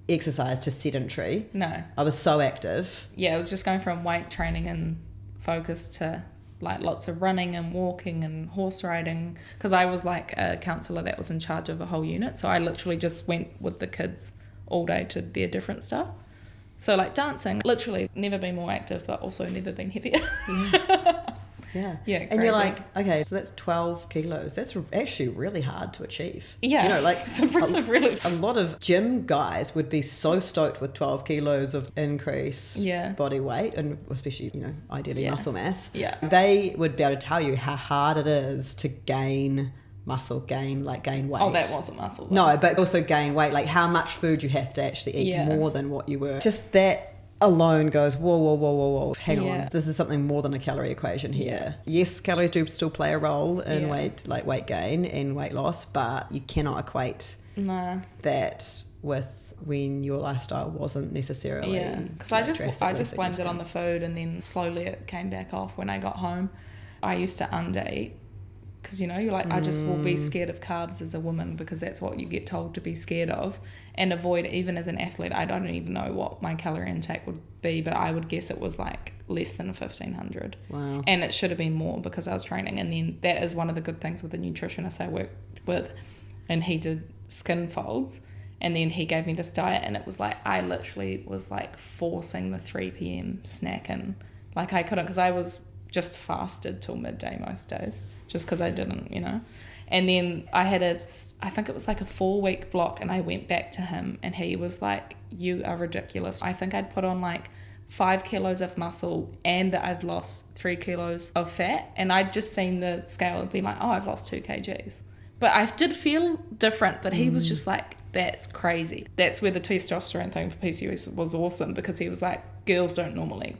exercise to sedentary. No. I was so active. Yeah, it was just going from weight training and focus to like lots of running and walking and horse riding, because I was like a counsellor that was in charge of a whole unit, so I literally just went with the kids all day to their different stuff. So like dancing, literally never been more active, but also never been heavier. Yeah. Yeah. And you're like, okay, so that's 12 kilos. That's actually really hard to achieve. Yeah. You know, like it's impressive, really. A lot of gym guys would be so stoked with 12 kilos of increase body weight, and especially, you know, ideally muscle mass. Yeah. They would be able to tell you how hard it is to gain gain weight. Oh, that wasn't muscle though. No, but also gain weight, like how much food you have to actually eat more than what you were. Just that alone goes, whoa, hang on, this is something more than a calorie equation here. Yes, calories do still play a role in weight gain and weight loss, but you cannot equate that with when your lifestyle wasn't necessarily because I just blamed it on the food, and then slowly it came back off when I got home. I used to undereat because, you know, you're like, I just will be scared of carbs as a woman because that's what you get told to be scared of, and avoid, even as an athlete, I don't even know what my calorie intake would be, but I would guess it was like less than 1,500. Wow. And it should have been more because I was training. And then that is one of the good things with the nutritionist I worked with, and he did skin folds, and then he gave me this diet, and it was like I literally was like forcing the 3 p.m. snack in. Like I couldn't, because I was just fasted till midday most days just because I didn't, you know. And then I had I think it was like a 4-week block, and I went back to him, and he was like, you are ridiculous. I think I'd put on like 5 kilos of muscle, and I'd lost 3 kilos of fat, and I'd just seen the scale and been like, oh, I've lost 2 kgs. But I did feel different, but he was just like, that's crazy. That's where the testosterone thing for PCOS was awesome, because he was like, girls normally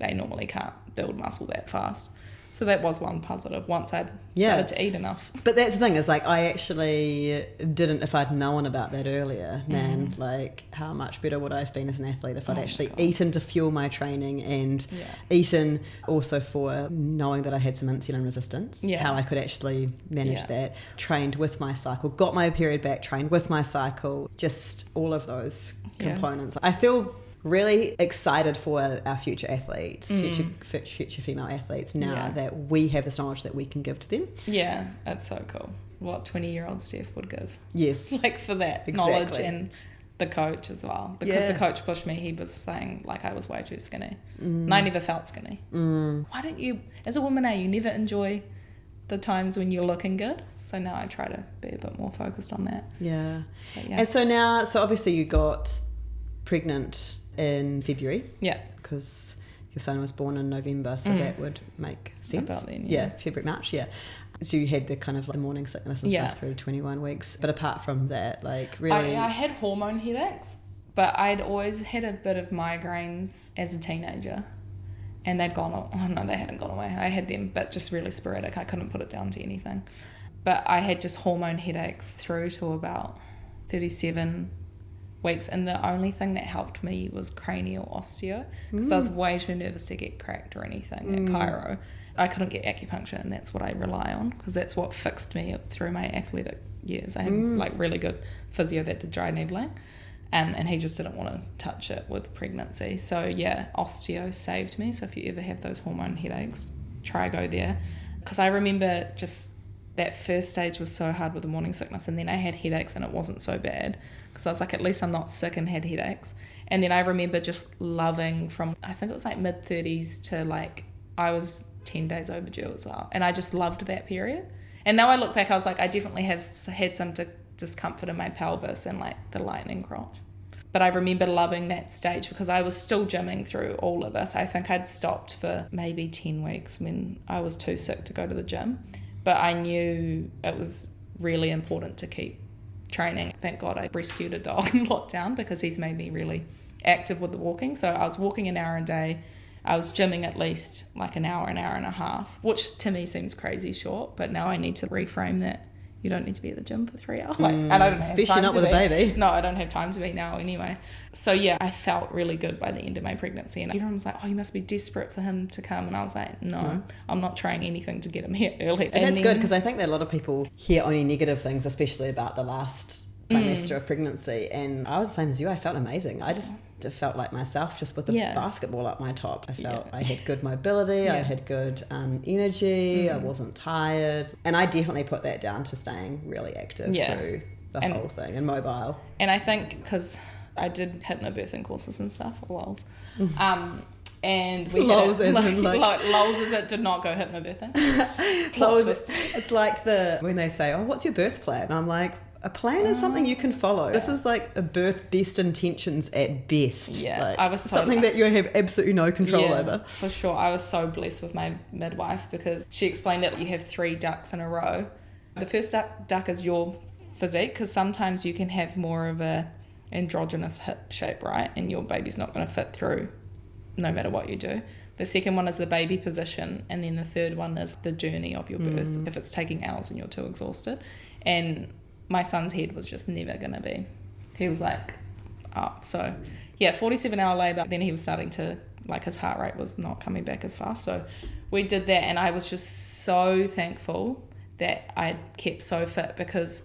can't build muscle that fast. So that was one positive once I'd started to eat enough. But that's the thing, is like I actually didn't, if I'd known about that earlier, man, like how much better would I have been as an athlete if I'd actually eaten to fuel my training, and eaten also for knowing that I had some insulin resistance, how I could actually manage that, trained with my cycle, got my period back, trained with my cycle, just all of those components. I feel really excited for our future athletes, future female athletes now that we have this knowledge that we can give to them. Yeah, that's so cool. What 20-year-old Steph would give. Yes. Like for that knowledge, and the coach as well. Because the coach pushed me, he was saying like I was way too skinny. And I never felt skinny. Why don't you, as a woman, you never enjoy the times when you're looking good? So now I try to be a bit more focused on that. Yeah. And so now, so obviously you got pregnant in February. Yeah. Because your son was born in November, so that would make sense. About then, February, March, So you had the kind of like morning sickness and stuff through 21 weeks. But apart from that, like really... I had hormone headaches, but I'd always had a bit of migraines as a teenager. And they'd gone... Oh, no, they hadn't gone away. I had them, but just really sporadic. I couldn't put it down to anything. But I had just hormone headaches through to about 37 weeks, and the only thing that helped me was cranial osteo, because I was way too nervous to get cracked or anything at Cairo. I couldn't get acupuncture, and that's what I rely on, because that's what fixed me through my athletic years. I had like really good physio that did dry needling, and he just didn't want to touch it with pregnancy. So osteo saved me. So if you ever have those hormone headaches, try go there, because I remember just that first stage was so hard with the morning sickness, and then I had headaches and it wasn't so bad, because I was like, at least I'm not sick, and had headaches. And then I remember just loving, from I think it was like mid-30s to like I was 10 days overdue as well, and I just loved that period. And now I look back, I was like, I definitely have had some discomfort in my pelvis and like the lightning crotch, but I remember loving that stage because I was still gymming through all of this. I think I'd stopped for maybe 10 weeks when I was too sick to go to the gym, but I knew it was really important to keep training. Thank God I rescued a dog in lockdown, because he's made me really active with the walking. So I was walking an hour a day. I was gymming at least like an hour and a half, which to me seems crazy short, but now I need to reframe that. You don't need to be at the gym for 3 hours. Like, and I don't have especially time not to with be. a baby. No, I don't have time to be now anyway. So I felt really good by the end of my pregnancy, and everyone was like, oh, you must be desperate for him to come. And I was like, no, I'm not trying anything to get him here early. And that's good, because I think that a lot of people hear only negative things, especially about the last trimester of pregnancy, and I was the same as you. I felt amazing. I just felt like myself, just with the basketball up my top. I felt I had good mobility, I had good energy, I wasn't tired, and I definitely put that down to staying really active through the whole thing, and mobile. And I think because I did hypnobirthing courses and stuff, lols. And we lols had lols as it did not go hypnobirthing. It's like when they say, oh, what's your birth plan? I'm like, a plan is something you can follow. This is like a birth best intentions at best. I was so something that you have absolutely no control over. For sure. I was so blessed with my midwife, because she explained that you have 3 ducks in a row. The first duck is your physique, because sometimes you can have more of a androgynous hip shape, right? And your baby's not going to fit through no matter what you do. The second one is the baby position, and then the third one is the journey of your birth, if it's taking hours and you're too exhausted. And my son's head was just never going to be. He was like up. So 47-hour labour. Then he was starting to like his heart rate was not coming back as fast. So we did that, and I was just so thankful that I kept so fit, because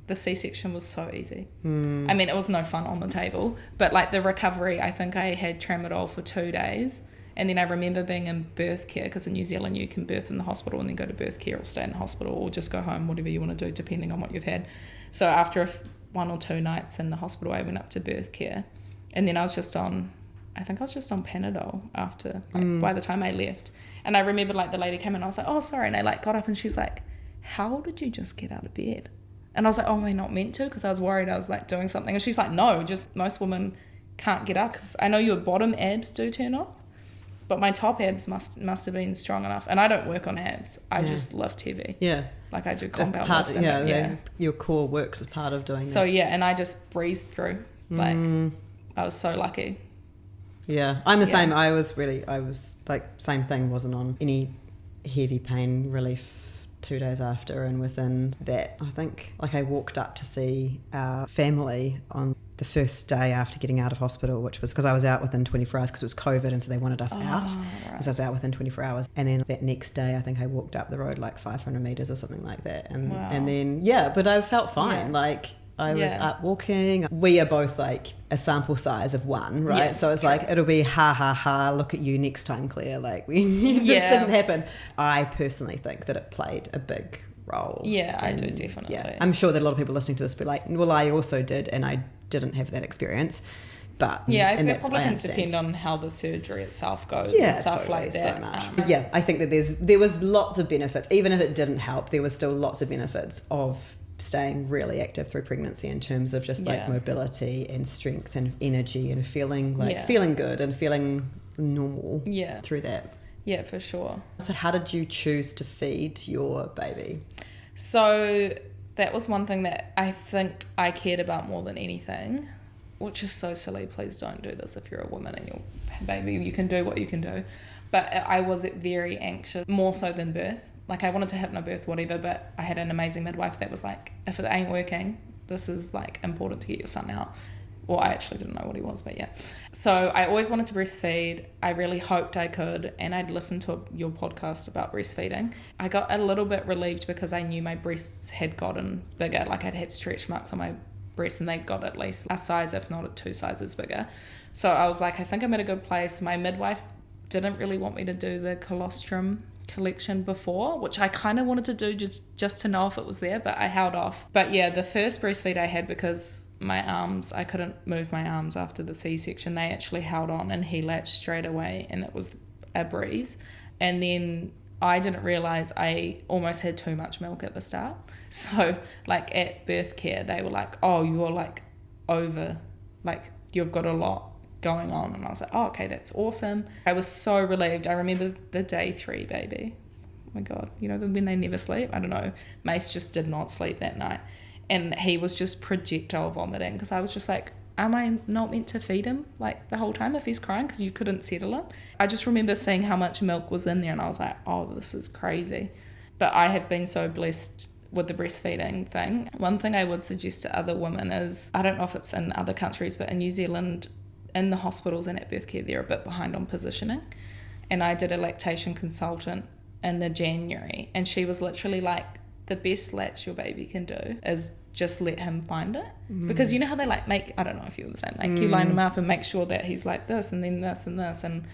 the C-section was so easy. I mean, it was no fun on the table, but like the recovery, I think I had tramadol for 2 days, and then I remember being in birth care, because in New Zealand you can birth in the hospital and then go to birth care, or stay in the hospital, or just go home, whatever you want to do depending on what you've had. So after 1 or 2 nights in the hospital, I went up to birth care, and then I was just on Panadol after, like, by the time I left. And I remember, like, the lady came in, and I was like, oh, sorry, and I, like, got up, and she's like, how did you just get out of bed? And I was like, oh, am I not meant to? Because I was worried I was, like, doing something. And she's like, no, just most women can't get up, because I know your bottom abs do turn off, but my top abs must have been strong enough. And I don't work on abs. I just lift heavy. Yeah. Like, I do compound lifts. Your core works as part of doing that. So, yeah, and I just breezed through. Like, I was so lucky. Yeah, I'm the same. I was like, same thing, wasn't on any heavy pain relief 2 days after, and within that, I think, like, I walked up to see our family on the first day after getting out of hospital, which was because I was out within 24 hours because it was COVID, and so they wanted us out, because I was out within 24 hours. And then that next day, I think I walked up the road like 500 metres or something like that, and then but I felt fine. Like, I was up walking. We are both like a sample size of 1, right? Yeah, so it's like, it'll be look at you next time, Claire. Like, this didn't happen. I personally think that it played a big role. Yeah, I do, definitely. Yeah, I'm sure that a lot of people listening to this will be like, well, I also did, and I didn't have that experience. But it probably can depend on how the surgery itself goes and stuff like that. So much. I think that there was lots of benefits. Even if it didn't help, there was still lots of benefits of staying really active through pregnancy, in terms of just like mobility and strength and energy and feeling good and feeling normal through that. Yeah, for sure. So how did you choose to feed your baby? So that was one thing that I think I cared about more than anything, which is so silly. Please don't do this if you're a woman and your baby. You can do what you can do. But I was very anxious, more so than birth. Like, I wanted to hypnobirth, whatever, but I had an amazing midwife that was like, if it ain't working, this is, like, important to get your son out. Well, I actually didn't know what he was, but yeah. So I always wanted to breastfeed. I really hoped I could, and I'd listened to your podcast about breastfeeding. I got a little bit relieved because I knew my breasts had gotten bigger. Like, I'd had stretch marks on my breasts, and they got at least a size, if not 2 sizes bigger. So I was like, I think I'm at a good place. My midwife didn't really want me to do the colostrum collection before, which I kind of wanted to do just to know if it was there, but I held off. But yeah, the first breastfeed I had, because my arms, I couldn't move my arms after the C-section, they actually held on, and he latched straight away, and it was a breeze. And then I didn't realize I almost had too much milk at the start. So, like, at birth care, they were like, oh, you're like over, like, you've got a lot going on. And I was like, oh, okay, that's awesome. I was so relieved. I remember the day 3 baby. Oh my God, you know, when they never sleep. I don't know. Mace just did not sleep that night, and he was just projectile vomiting, because I was just like, am I not meant to feed him like the whole time if he's crying, because you couldn't settle him? I just remember seeing how much milk was in there, and I was like, oh, this is crazy. But I have been so blessed with the breastfeeding thing. One thing I would suggest to other women is, I don't know if it's in other countries, but in New Zealand, in the hospitals and at birth care, they're a bit behind on positioning. And I did a lactation consultant in the January, and she was literally like, the best latch your baby can do is just let him find it. Because you know how they like make, I don't know if you were the same, like you line him up and make sure that he's like this and then this and this, and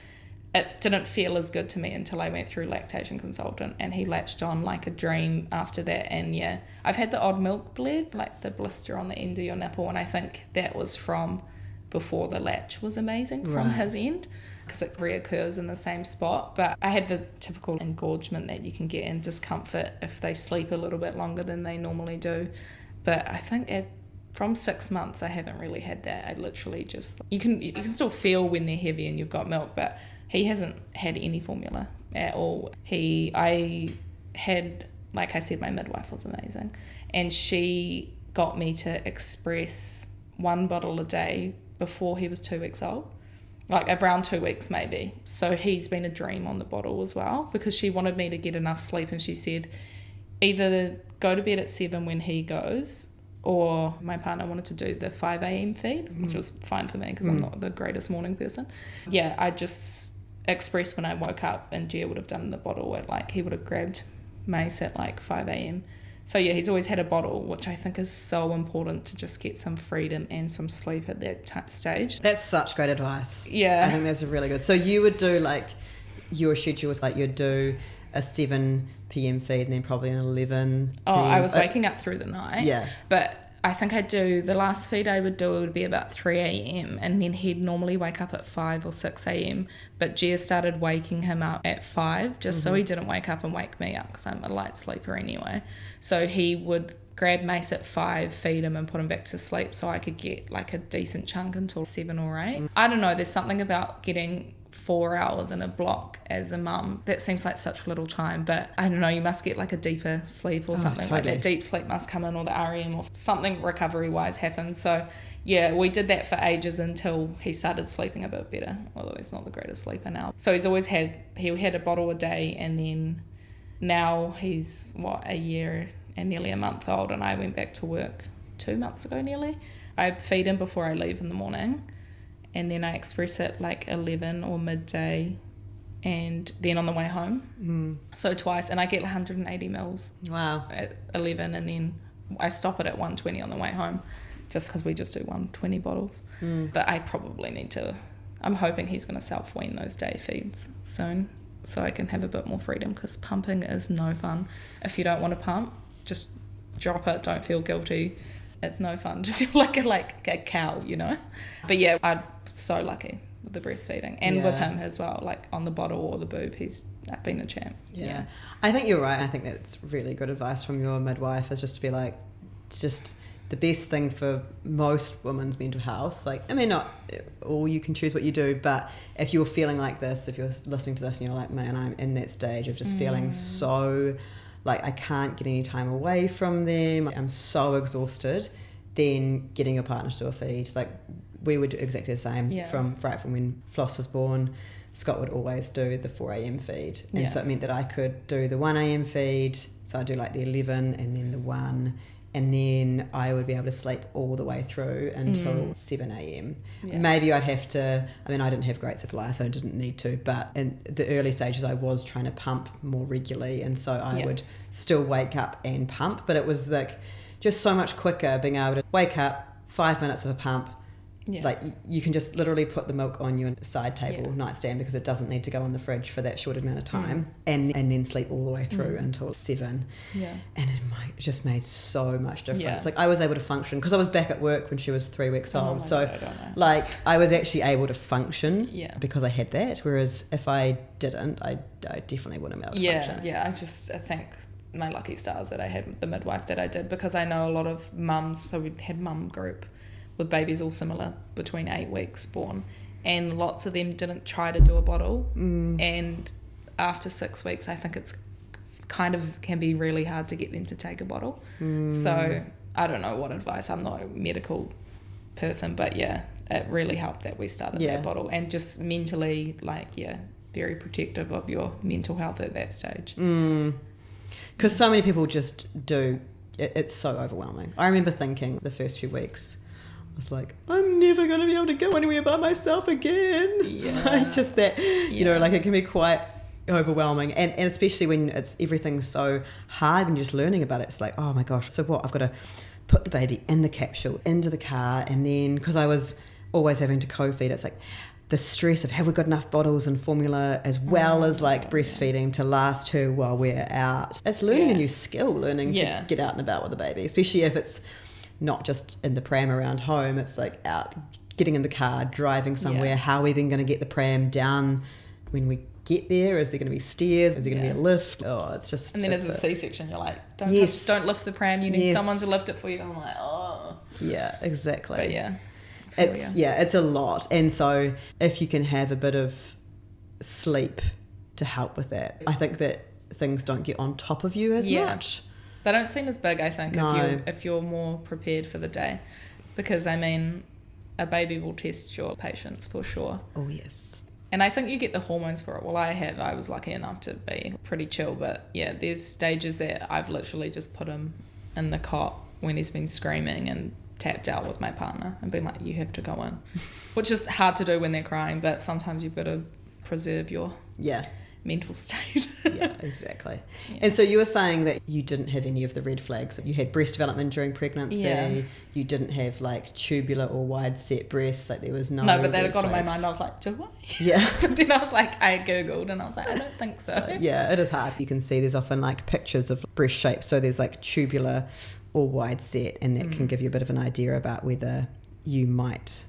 it didn't feel as good to me until I went through lactation consultant, and he latched on like a dream after that. And yeah, I've had the odd milk bleed, like the blister on the end of your nipple, and I think that was from before the latch was amazing from his end, because it reoccurs in the same spot. But I had the typical engorgement that you can get in discomfort if they sleep a little bit longer than they normally do. But I think from 6 months I haven't really had that. I literally just, you can still feel when they're heavy and you've got milk, but he hasn't had any formula at all. I had, like I said, my midwife was amazing, and she got me to express 1 bottle a day before he was 2 weeks old, like around 2 weeks maybe. So he's been a dream on the bottle as well, because she wanted me to get enough sleep, and she said either go to bed at 7 when he goes, or my partner wanted to do the 5 a.m. feed, which was fine for me because I'm not the greatest morning person. Yeah, I just expressed when I woke up, and Gia would have done the bottle at like, he would have grabbed Mace at like 5 a.m. So yeah, he's always had a bottle, which I think is so important to just get some freedom and some sleep at that stage. That's such great advice. Yeah. I think that's really good. So you would do like, your schedule was like you'd do a 7 p.m. feed and then probably an 11 Oh, p.m. I was waking up through the night. Yeah. But I think I'd do, the last feed I would do, it would be about 3 a.m. and then he'd normally wake up at 5 or 6 a.m. But Gia started waking him up at 5 just so he didn't wake up and wake me up because I'm a light sleeper anyway. So he would grab Mace at 5, feed him and put him back to sleep so I could get like a decent chunk until 7 or 8. I don't know, there's something about getting 4 hours in a block as a mum that seems like such little time, but I don't know, you must get like a deeper sleep or something. Totally. Like that deep sleep must come in, or the REM or something recovery wise happens. So yeah, we did that for ages until he started sleeping a bit better, although he's not the greatest sleeper now. So he had a bottle a day, and then now he's a year and nearly a month old, and I went back to work 2 months ago nearly. I feed him before I leave in the morning, and then I express it like 11 or midday, and then on the way home. So twice, and I get 180 mils Wow. at 11, and then I stop it at 120 on the way home, just because we just do 120 bottles. But I probably need to, I'm hoping he's going to self-wean those day feeds soon so I can have a bit more freedom, because pumping is no fun. If you don't want to pump, just drop it, don't feel guilty. It's no fun to feel like a cow, you know. But yeah, I'm so lucky with the breastfeeding, and with him as well, like on the bottle or the boob, he's been the champ. Yeah. I think you're right. I think that's really good advice from your midwife, is just to be like, just the best thing for most women's mental health. Like, I mean, not all, you can choose what you do, but if you're feeling like this, if you're listening to this and you're like, man, I'm in that stage of just feeling so like I can't get any time away from them, I'm so exhausted, then getting your partner to do a feed. Like, we would do exactly the same from when Floss was born. Scott would always do the 4 a.m. feed, and so it meant that I could do the 1 a.m. feed, so I'd do like the 11 and then the 1, and then I would be able to sleep all the way through until 7 a.m. Maybe I'd have to, I mean, I didn't have great supply, so I didn't need to, but in the early stages I was trying to pump more regularly, and so I would still wake up and pump, but it was like just so much quicker being able to wake up, 5 minutes of a pump. Like, you can just literally put the milk on your side table nightstand, because it doesn't need to go in the fridge for that short amount of time, and then sleep all the way through until 7. And it just made so much difference. Like, I was able to function because I was back at work when she was 3 weeks old, so God, I don't know. like I was actually able to function because I had that, whereas if I didn't, I definitely wouldn't have been able to function. I think my lucky stars that I had the midwife that I did, because I know a lot of mums, so we had mum group with babies all similar between 8 weeks born, and lots of them didn't try to do a bottle, and after 6 weeks I think it's kind of can be really hard to get them to take a bottle. So I don't know what advice, I'm not a medical person, but it really helped that we started that bottle, and just mentally very protective of your mental health at that stage. Because so many people just do, it's so overwhelming. I remember thinking the first few weeks, I was like, I'm never going to be able to go anywhere by myself again. Like, just that, you know, like it can be quite overwhelming. And especially when it's everything's so hard when you're just learning about it. It's like, oh my gosh, so what? I've got to put the baby in the capsule, into the car. And then, because I was always having to co-feed, it's like the stress of have we got enough bottles and formula, as well as like breastfeeding to last her while we're out. It's learning a new skill, learning to get out and about with the baby, especially if it's not just in the pram around home, it's like out, getting in the car, driving somewhere. How are we then going to get the pram down when we get there? Is there going to be stairs? Is there going to be a lift? Oh, it's just... And then as a C-section, you're like, don't lift the pram, you need someone to lift it for you. I'm like, oh. Yeah, exactly. But it's a lot. And so if you can have a bit of sleep to help with that, I think that things don't get on top of you as much. They don't seem as big, I think, if you're more prepared for the day. Because, I mean, a baby will test your patience for sure. Oh, yes. And I think you get the hormones for it. Well, I was lucky enough to be pretty chill. But, there's stages that I've literally just put him in the cot when he's been screaming and tapped out with my partner and been like, you have to go in, which is hard to do when they're crying, but sometimes you've got to preserve your mental state. Yeah, exactly. Yeah. And so you were saying that you didn't have any of the red flags. You had breast development during pregnancy. You didn't have like tubular or wide set breasts. Like there was no but that got flags. in my mind. I was like, do I? Yeah. But then I was like, I googled and I was like, I don't think so. Yeah, it is hard. You can see there's often like pictures of breast shapes. So there's like tubular or wide set, and that can give you a bit of an idea about whether you might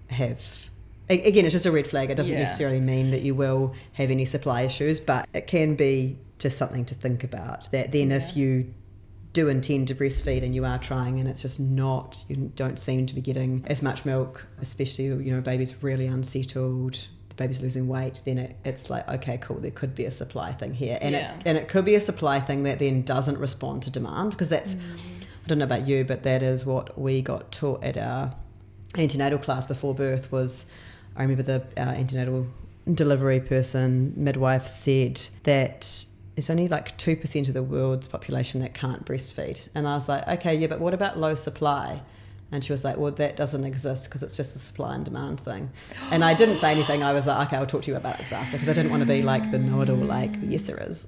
have. Again, it's just a red flag. It doesn't necessarily mean that you will have any supply issues, but it can be just something to think about. That then if you do intend to breastfeed and you are trying and it's just not, you don't seem to be getting as much milk, especially, you know, baby's really unsettled, the baby's losing weight, then it's like, okay, cool, there could be a supply thing here. And it could be a supply thing that then doesn't respond to demand, because that's, I don't know about you, but that is what we got taught at our antenatal class before birth. Was I remember our antenatal delivery person, midwife, said that there's only like 2% of the world's population that can't breastfeed. And I was like, okay, yeah, but what about low supply? And she was like, well, that doesn't exist because it's just a supply and demand thing. And I didn't say anything. I was like, okay, I'll talk to you about this after, because I didn't want to be like the know-it-all, like, yes, there is.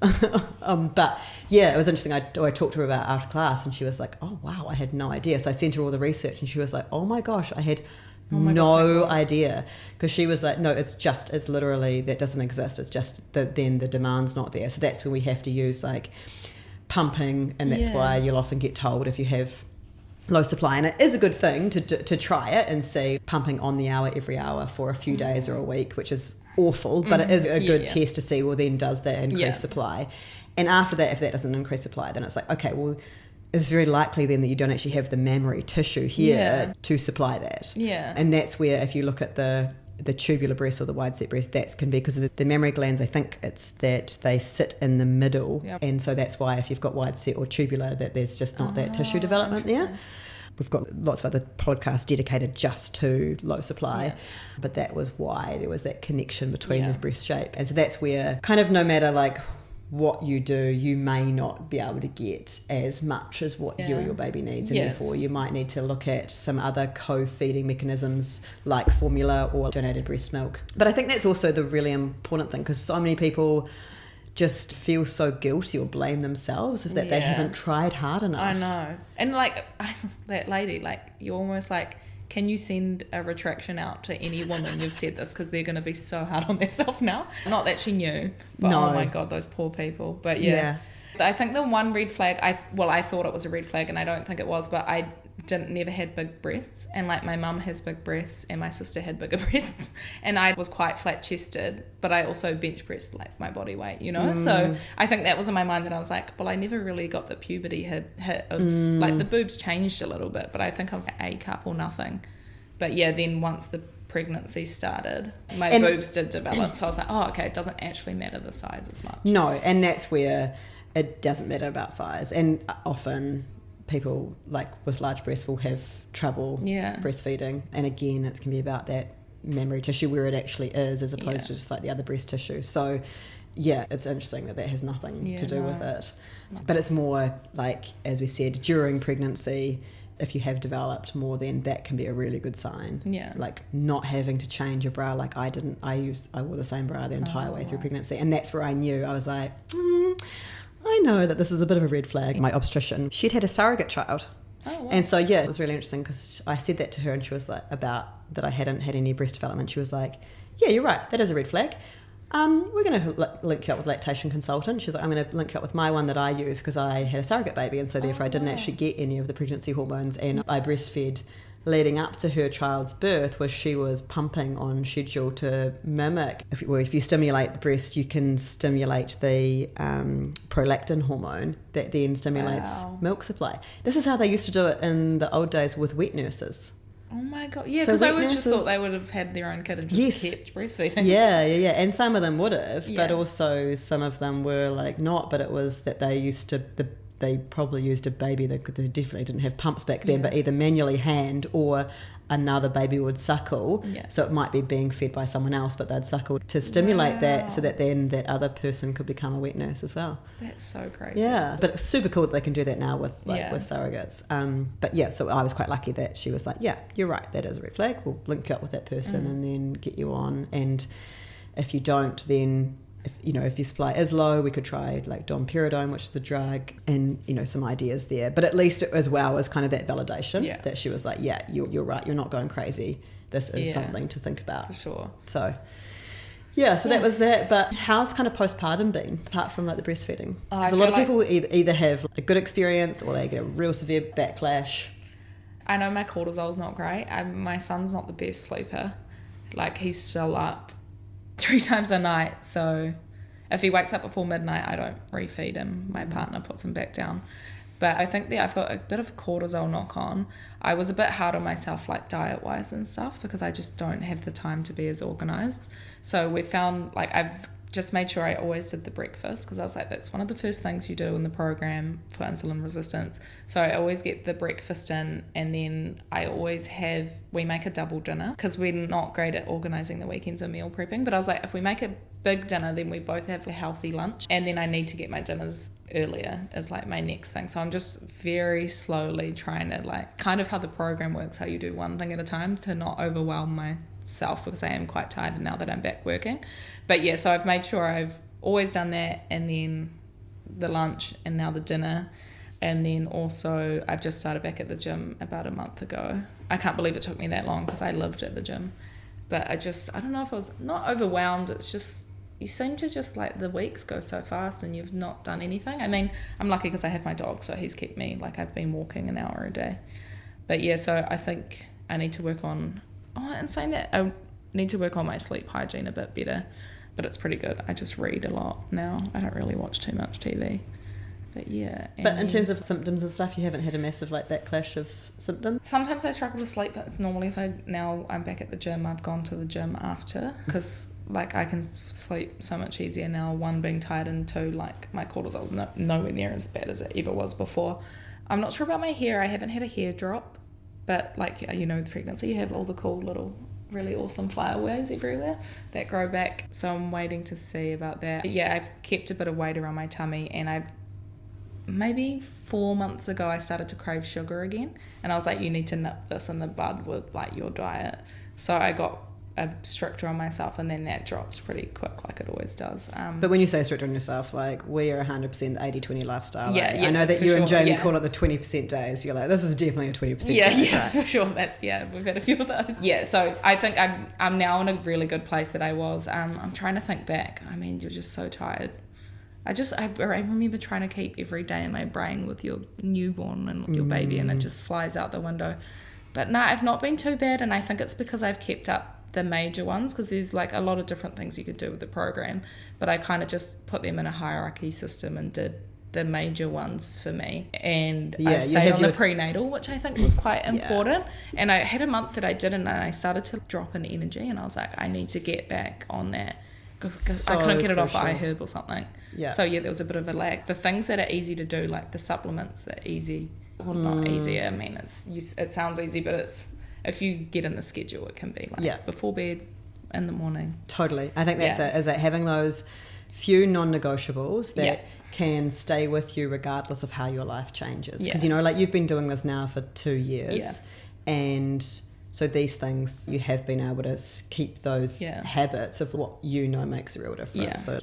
But yeah, it was interesting. I talked to her about after class, and she was like, oh, wow, I had no idea. So I sent her all the research, and she was like, oh my gosh, I had no idea. Because she was like, no, it's literally, that doesn't exist. It's just then the demand's not there. So that's when we have to use like pumping, and that's why you'll often get told if you have low supply, and it is a good thing to try it and see pumping on the hour every hour for a few days or a week, which is awful, but it is a good test to see, well, then does that increase supply? And after that, if that doesn't increase supply, then it's like, okay, well, it's very likely then that you don't actually have the mammary tissue here to supply that. And that's where, if you look at the tubular breast or the wide set breast, that can be because of the mammary glands. I think it's that they sit in the middle, and so that's why if you've got wide set or tubular, that there's just not that tissue development there. We've got lots of other podcasts dedicated just to low supply, but that was why there was that connection between the breast shape. And so that's where kind of no matter like what you do, you may not be able to get as much as what you or your baby needs, and therefore you might need to look at some other co-feeding mechanisms like formula or donated breast milk. But I think that's also the really important thing, because so many people just feel so guilty or blame themselves if that they haven't tried hard enough. I know. And like that lady, like you're almost like, can you send a retraction out to any woman you've said this, because they're going to be so hard on themselves now. Not that she knew, but oh my God, those poor people. But I think the one red flag, I thought it was a red flag, and I don't think it was, but I never had big breasts, and like my mum has big breasts and my sister had bigger breasts, and I was quite flat chested, but I also bench pressed like my body weight, you know. So I think that was in my mind, that I was like, well, I never really got the puberty hit of like the boobs changed a little bit, but I think I was A cup or nothing. But then once the pregnancy started, my boobs did develop, so I was like, oh, okay, it doesn't actually matter the size as much. No, and that's where it doesn't matter about size, and often people like with large breasts will have trouble breastfeeding, and again it can be about that mammary tissue where it actually is, as opposed to just like the other breast tissue. So it's interesting that has nothing to do with it, but it's more like, as we said, during pregnancy, if you have developed more, then that can be a really good sign. Like not having to change your bra, like I wore the same bra the entire way through pregnancy, and that's where I knew, I was like, I know that this is a bit of a red flag. My obstetrician, she'd had a surrogate child. Oh, wow. And so, it was really interesting, because I said that to her, and she was like, about that I hadn't had any breast development. She was like, yeah, you're right, that is a red flag. We're going to link you up with a lactation consultant. She's like, I'm going to link you up with my one that I use, because I had a surrogate baby, and so therefore I didn't actually get any of the pregnancy hormones, and I breastfed leading up to her child's birth, was she was pumping on schedule to mimic. If you stimulate the breast, you can stimulate the prolactin hormone that then stimulates milk supply. This is how they used to do it in the old days with wet nurses. Oh my God, yeah, because I always just thought they would have had their own kid and just kept breastfeeding. Yeah, and some of them would have, but also some of them were like not, but it was that they used to, they probably used a baby they definitely didn't have pumps back then, but either manually hand or another baby would suckle. So it might be being fed by someone else, but they'd suckle to stimulate that, so that then that other person could become a wet nurse as well. That's so crazy. Yeah, but it's super cool that they can do that now with with surrogates. But yeah, so I was quite lucky that she was like, yeah, you're right, that is a red flag, we'll link you up with that person and then get you on. And if you don't, then if your supply is low, we could try like domperidone, which is the drug, and some ideas there. But at least as well as kind of that validation that she was like, yeah, you're right, you're not going crazy, this is something to think about. For sure. So that was that. But how's kind of postpartum been, apart from like the breastfeeding? Because a lot of people either have a good experience or they get a real severe backlash. I know my cortisol's not great. My son's not the best sleeper. Like, he's still up 3 times a night, so if he wakes up before midnight, I don't refeed him. My partner puts him back down. But I think that I've got a bit of cortisol knock on. I was a bit hard on myself, like diet wise and stuff, because I just don't have the time to be as organized. So we found, like, I've just made sure I always did the breakfast, because I was like, that's one of the first things you do in the program for insulin resistance. So I always get the breakfast in, and then we make a double dinner, because we're not great at organizing the weekends and meal prepping. But I was like, if we make a big dinner, then we both have a healthy lunch, and then I need to get my dinners earlier is like my next thing. So I'm just very slowly trying to, like, kind of how the program works, how you do one thing at a time to not overwhelm myself, because I am quite tired now that I'm back working. But yeah, so I've made sure I've always done that, and then the lunch, and now the dinner. And then also I've just started back at the gym about a month ago. I can't believe it took me that long, because I lived at the gym. But I don't know if I was not overwhelmed. It's just, you seem to just, like, the weeks go so fast and you've not done anything. I mean, I'm lucky because I have my dog, so he's kept me, like, I've been walking an hour a day. But yeah, so I think I need to work on, and saying that, I need to work on my sleep hygiene a bit better. But it's pretty good. I just read a lot now. I don't really watch too much TV. But yeah. But in terms of symptoms and stuff, you haven't had a massive, like, backlash of symptoms? Sometimes I struggle to sleep, but it's normally now I'm back at the gym, I've gone to the gym after, because, like, I can sleep so much easier now, 1, being tired, and 2, like, my cortisol's nowhere near as bad as it ever was before. I'm not sure about my hair. I haven't had a hair drop, but, like, with pregnancy, you have all the cool little really awesome flyaways everywhere that grow back. So I'm waiting to see about that. Yeah, I've kept a bit of weight around my tummy, and maybe 4 months ago I started to crave sugar again, and I was like, you need to nip this in the bud with, like, your diet. So I got stricter on myself, and then that dropped pretty quick, like it always does. But when you say stricter on yourself, like, we are 100% the 80-20 lifestyle. Yeah, I know that you and sure, Jamie call it the 20% days. You're like, this is definitely a 20% day. Yeah, for sure. We've had a few of those. Yeah, so I think I'm now in a really good place that I was. I'm trying to think back. I mean, you're just so tired. I remember trying to keep every day in my brain with your newborn and your baby, and it just flies out the window. But no, I've not been too bad, and I think it's because I've kept up the major ones, because there's, like, a lot of different things you could do with the program, but I kind of just put them in a hierarchy system and did the major ones for me. And I stayed on the prenatal, which I think was quite important. And I had a month that I didn't, and I started to drop in energy, and I was like, I need to get back on that, because I couldn't get it off iHerb or something. So yeah, there was a bit of a lag. The things that are easy to do, like the supplements, are easy. Well, not easy. I mean, it sounds easy, but it's, if you get in the schedule, it can be like before bed, in the morning. Totally. I think that's it, is that having those few non-negotiables that can stay with you regardless of how your life changes. Because, like, you've been doing this now for 2 years, and so these things, you have been able to keep those habits of what makes a real difference. So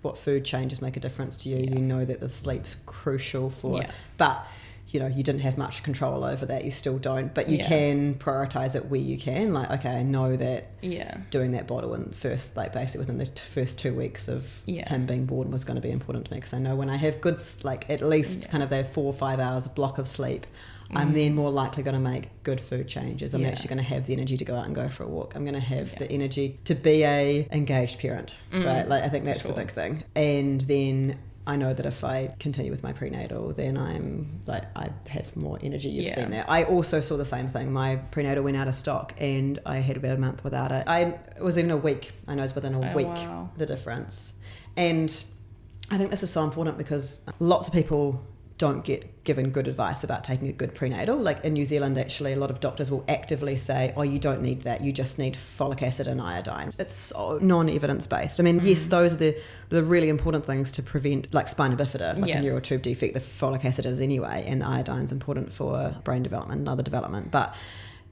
what food changes make a difference to you. You know that the sleep's crucial for but you didn't have much control over that. You still don't, but you can prioritize it where you can. Like, okay, I know that doing that bottle in first, like, basically within the first 2 weeks of him being born was going to be important to me, because I know when I have good, like, at least kind of that 4 or 5 hours block of sleep, I'm then more likely going to make good food changes. I'm actually going to have the energy to go out and go for a walk. I'm going to have the energy to be a engaged parent, right? Like, I think that's the big thing. And then I know that if I continue with my prenatal, then I'm like, I have more energy. You've seen that. I also saw the same thing. My prenatal went out of stock, and I had about a month without it. It was even a week. I know it's within a week, the difference. And I think this is so important, because lots of people don't get given good advice about taking a good prenatal. Like in New Zealand, actually, a lot of doctors will actively say, oh, you don't need that, you just need folic acid and iodine. It's so non-evidence based. I mean, yes, those are the really important things to prevent like spina bifida, like a neural tube defect. The folic acid is anyway, and the iodine's important for brain development and other development. But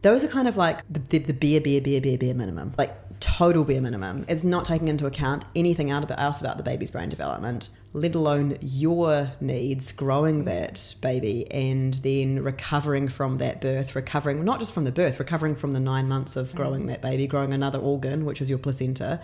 those are kind of like the bare minimum, like total bare minimum. It's not taking into account anything else about the baby's brain development, let alone your needs, growing that baby, and then recovering from that birth, recovering not just from the birth, recovering from the 9 months of growing that baby, growing another organ, which is your placenta,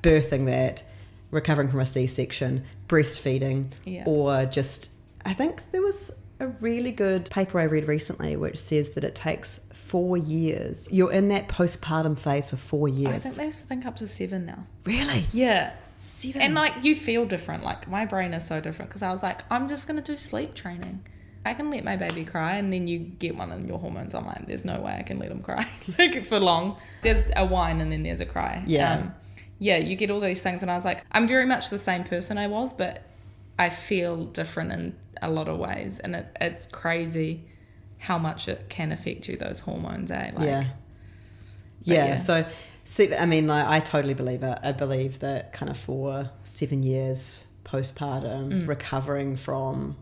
birthing that, recovering from a C-section, breastfeeding, or just, I think there was a really good paper I read recently which says that it takes 4 years. You're in that postpartum phase for 4 years. I think they think up to 7 now. Really? Yeah. 7? And like you feel different. Like my brain is so different because I was like, I'm just going to do sleep training. I can let my baby cry, and then you get one and your hormones. I'm like, there's no way I can let him cry like for long. There's a whine and then there's a cry. Yeah. You get all these things, and I was like, I'm very much the same person I was, but I feel different in a lot of ways, and it's crazy how much it can affect you, those hormones, eh? Like, yeah. So, see, I mean, like, I totally believe it. I believe that kind of 4-7 years postpartum, recovering from,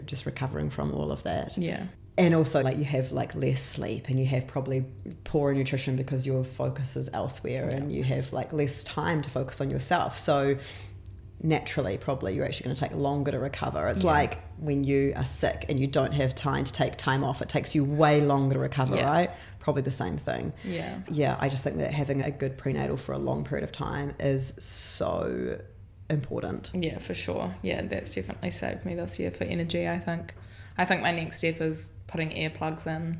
just recovering from all of that. Yeah. And also, like, you have like less sleep, and you have probably poorer nutrition because your focus is elsewhere, and you have like less time to focus on yourself. So naturally, probably you're actually going to take longer to recover. It's like when you are sick and you don't have time to take time off, it takes you way longer to recover, right? Probably the same thing. Yeah, I just think that having a good prenatal for a long period of time is so important. Yeah, for sure. Yeah, that's definitely saved me this year for energy, I think. I think my next step is putting earplugs in,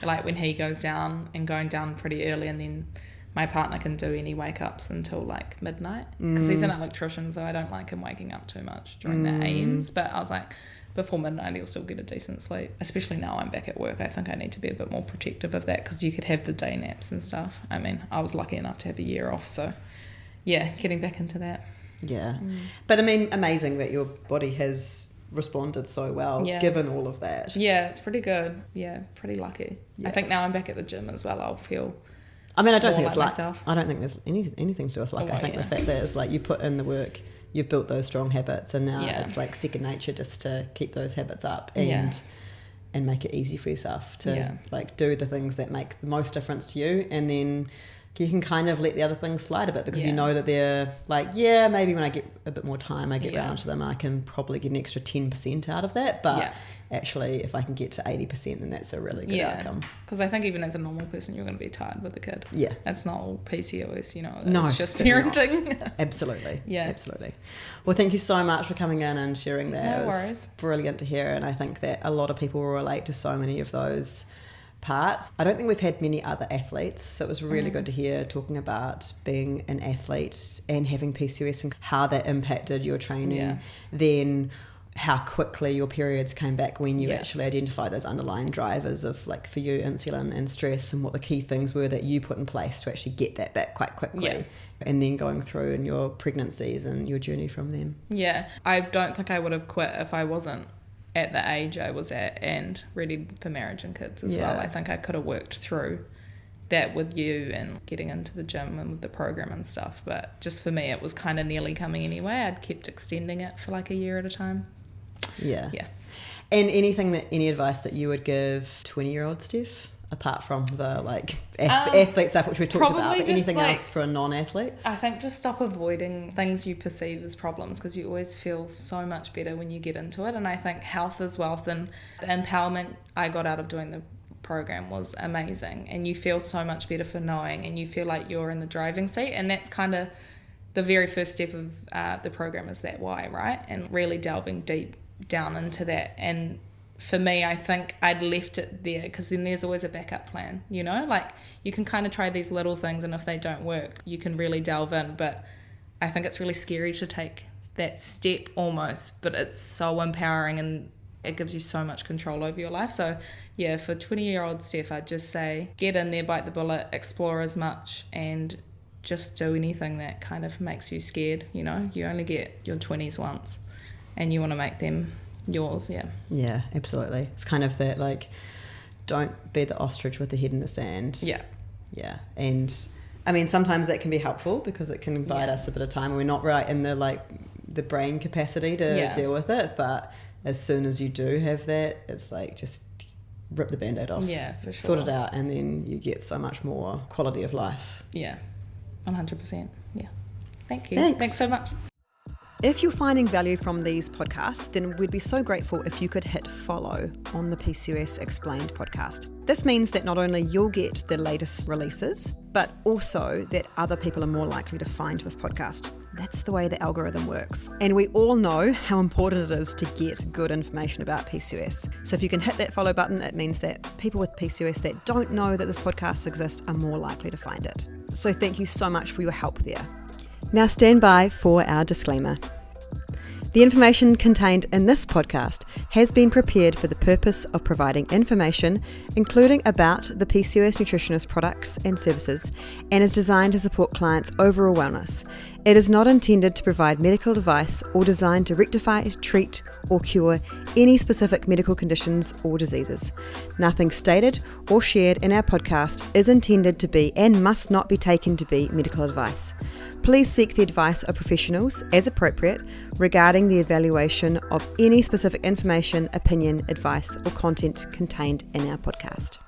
like when he goes down, and going down pretty early, and then my partner can do any wake-ups until like midnight, because he's an electrician, so I don't like him waking up too much during the AMs, but I was like, before midnight he'll still get a decent sleep. Especially now I'm back at work, I think I need to be a bit more protective of that, because you could have the day naps and stuff. I mean, I was lucky enough to have a year off, so yeah, getting back into that. But I mean, amazing that your body has responded so well given all of that. It's pretty good. Pretty lucky. I think now I'm back at the gym as well, I'll feel, I mean, I don't think it's like luck. myself. I don't think there's anything to do with luck. I think the fact that it's like you put in the work, you've built those strong habits, and now it's like second nature just to keep those habits up and make it easy for yourself to like do the things that make the most difference to you, and then you can kind of let the other things slide a bit, because you know that they're like, maybe when I get a bit more time, I get around to them, I can probably get an extra 10% out of that. But actually, if I can get to 80%, then that's a really good outcome. Because I think even as a normal person, you're going to be tired with a kid. Yeah. That's not all PCOS, it's just parenting. Absolutely. Absolutely. Well, thank you so much for coming in and sharing that. No worries. Brilliant to hear. And I think that a lot of people will relate to so many of those parts. I don't think we've had many other athletes, so it was really good to hear talking about being an athlete and having PCOS and how that impacted your training, then how quickly your periods came back when you actually identified those underlying drivers of, like, for you, insulin and stress, and what the key things were that you put in place to actually get that back quite quickly, and then going through in your pregnancies and your journey from them. I don't think I would have quit if I wasn't at the age I was at and ready for marriage and kids as well. I think I could have worked through that with you and getting into the gym and with the program and stuff, but just for me it was kind of nearly coming anyway. I'd kept extending it for like a year at a time. And any advice that you would give 20-year-old Steph, apart from the athlete stuff which we talked about, but anything else for a non-athlete? I think just stop avoiding things you perceive as problems, because you always feel so much better when you get into it. And I think health is wealth, and the empowerment I got out of doing the program was amazing, and you feel so much better for knowing, and you feel like you're in the driving seat, and that's kind of the very first step of the program, is that why, right? And really delving deep down into that. And for me, I think I'd left it there, because then there's always a backup plan, like you can kind of try these little things, and if they don't work, you can really delve in. But I think it's really scary to take that step almost, but it's so empowering, and it gives you so much control over your life. So for 20-year-old Steph, I'd just say get in there, bite the bullet, explore as much, and just do anything that kind of makes you scared. You only get your 20s once, and you want to make them yours. Yeah, absolutely. It's kind of that, like, don't be the ostrich with the head in the sand. Yeah. And I mean, sometimes that can be helpful because it can bide us a bit of time. We're not right in the brain capacity to deal with it, but as soon as you do have that, it's like just rip the Band-Aid off. Yeah, for sure. Sort it out, and then you get so much more quality of life. Yeah, 100%. Yeah. Thank you. Thanks so much. If you're finding value from these podcasts, then we'd be so grateful if you could hit follow on the PCOS Explained podcast. This means that not only you'll get the latest releases, but also that other people are more likely to find this podcast. That's the way the algorithm works. And we all know how important it is to get good information about PCOS. So if you can hit that follow button, it means that people with PCOS that don't know that this podcast exists are more likely to find it. So thank you so much for your help there. Now stand by for our disclaimer. The information contained in this podcast has been prepared for the purpose of providing information, including about the PCOS nutritionist products and services, and is designed to support clients' overall wellness. It is not intended to provide medical advice or designed to rectify, treat, or cure any specific medical conditions or diseases. Nothing stated or shared in our podcast is intended to be and must not be taken to be medical advice. Please seek the advice of professionals as appropriate regarding the evaluation of any specific information, opinion, advice, or content contained in our podcast.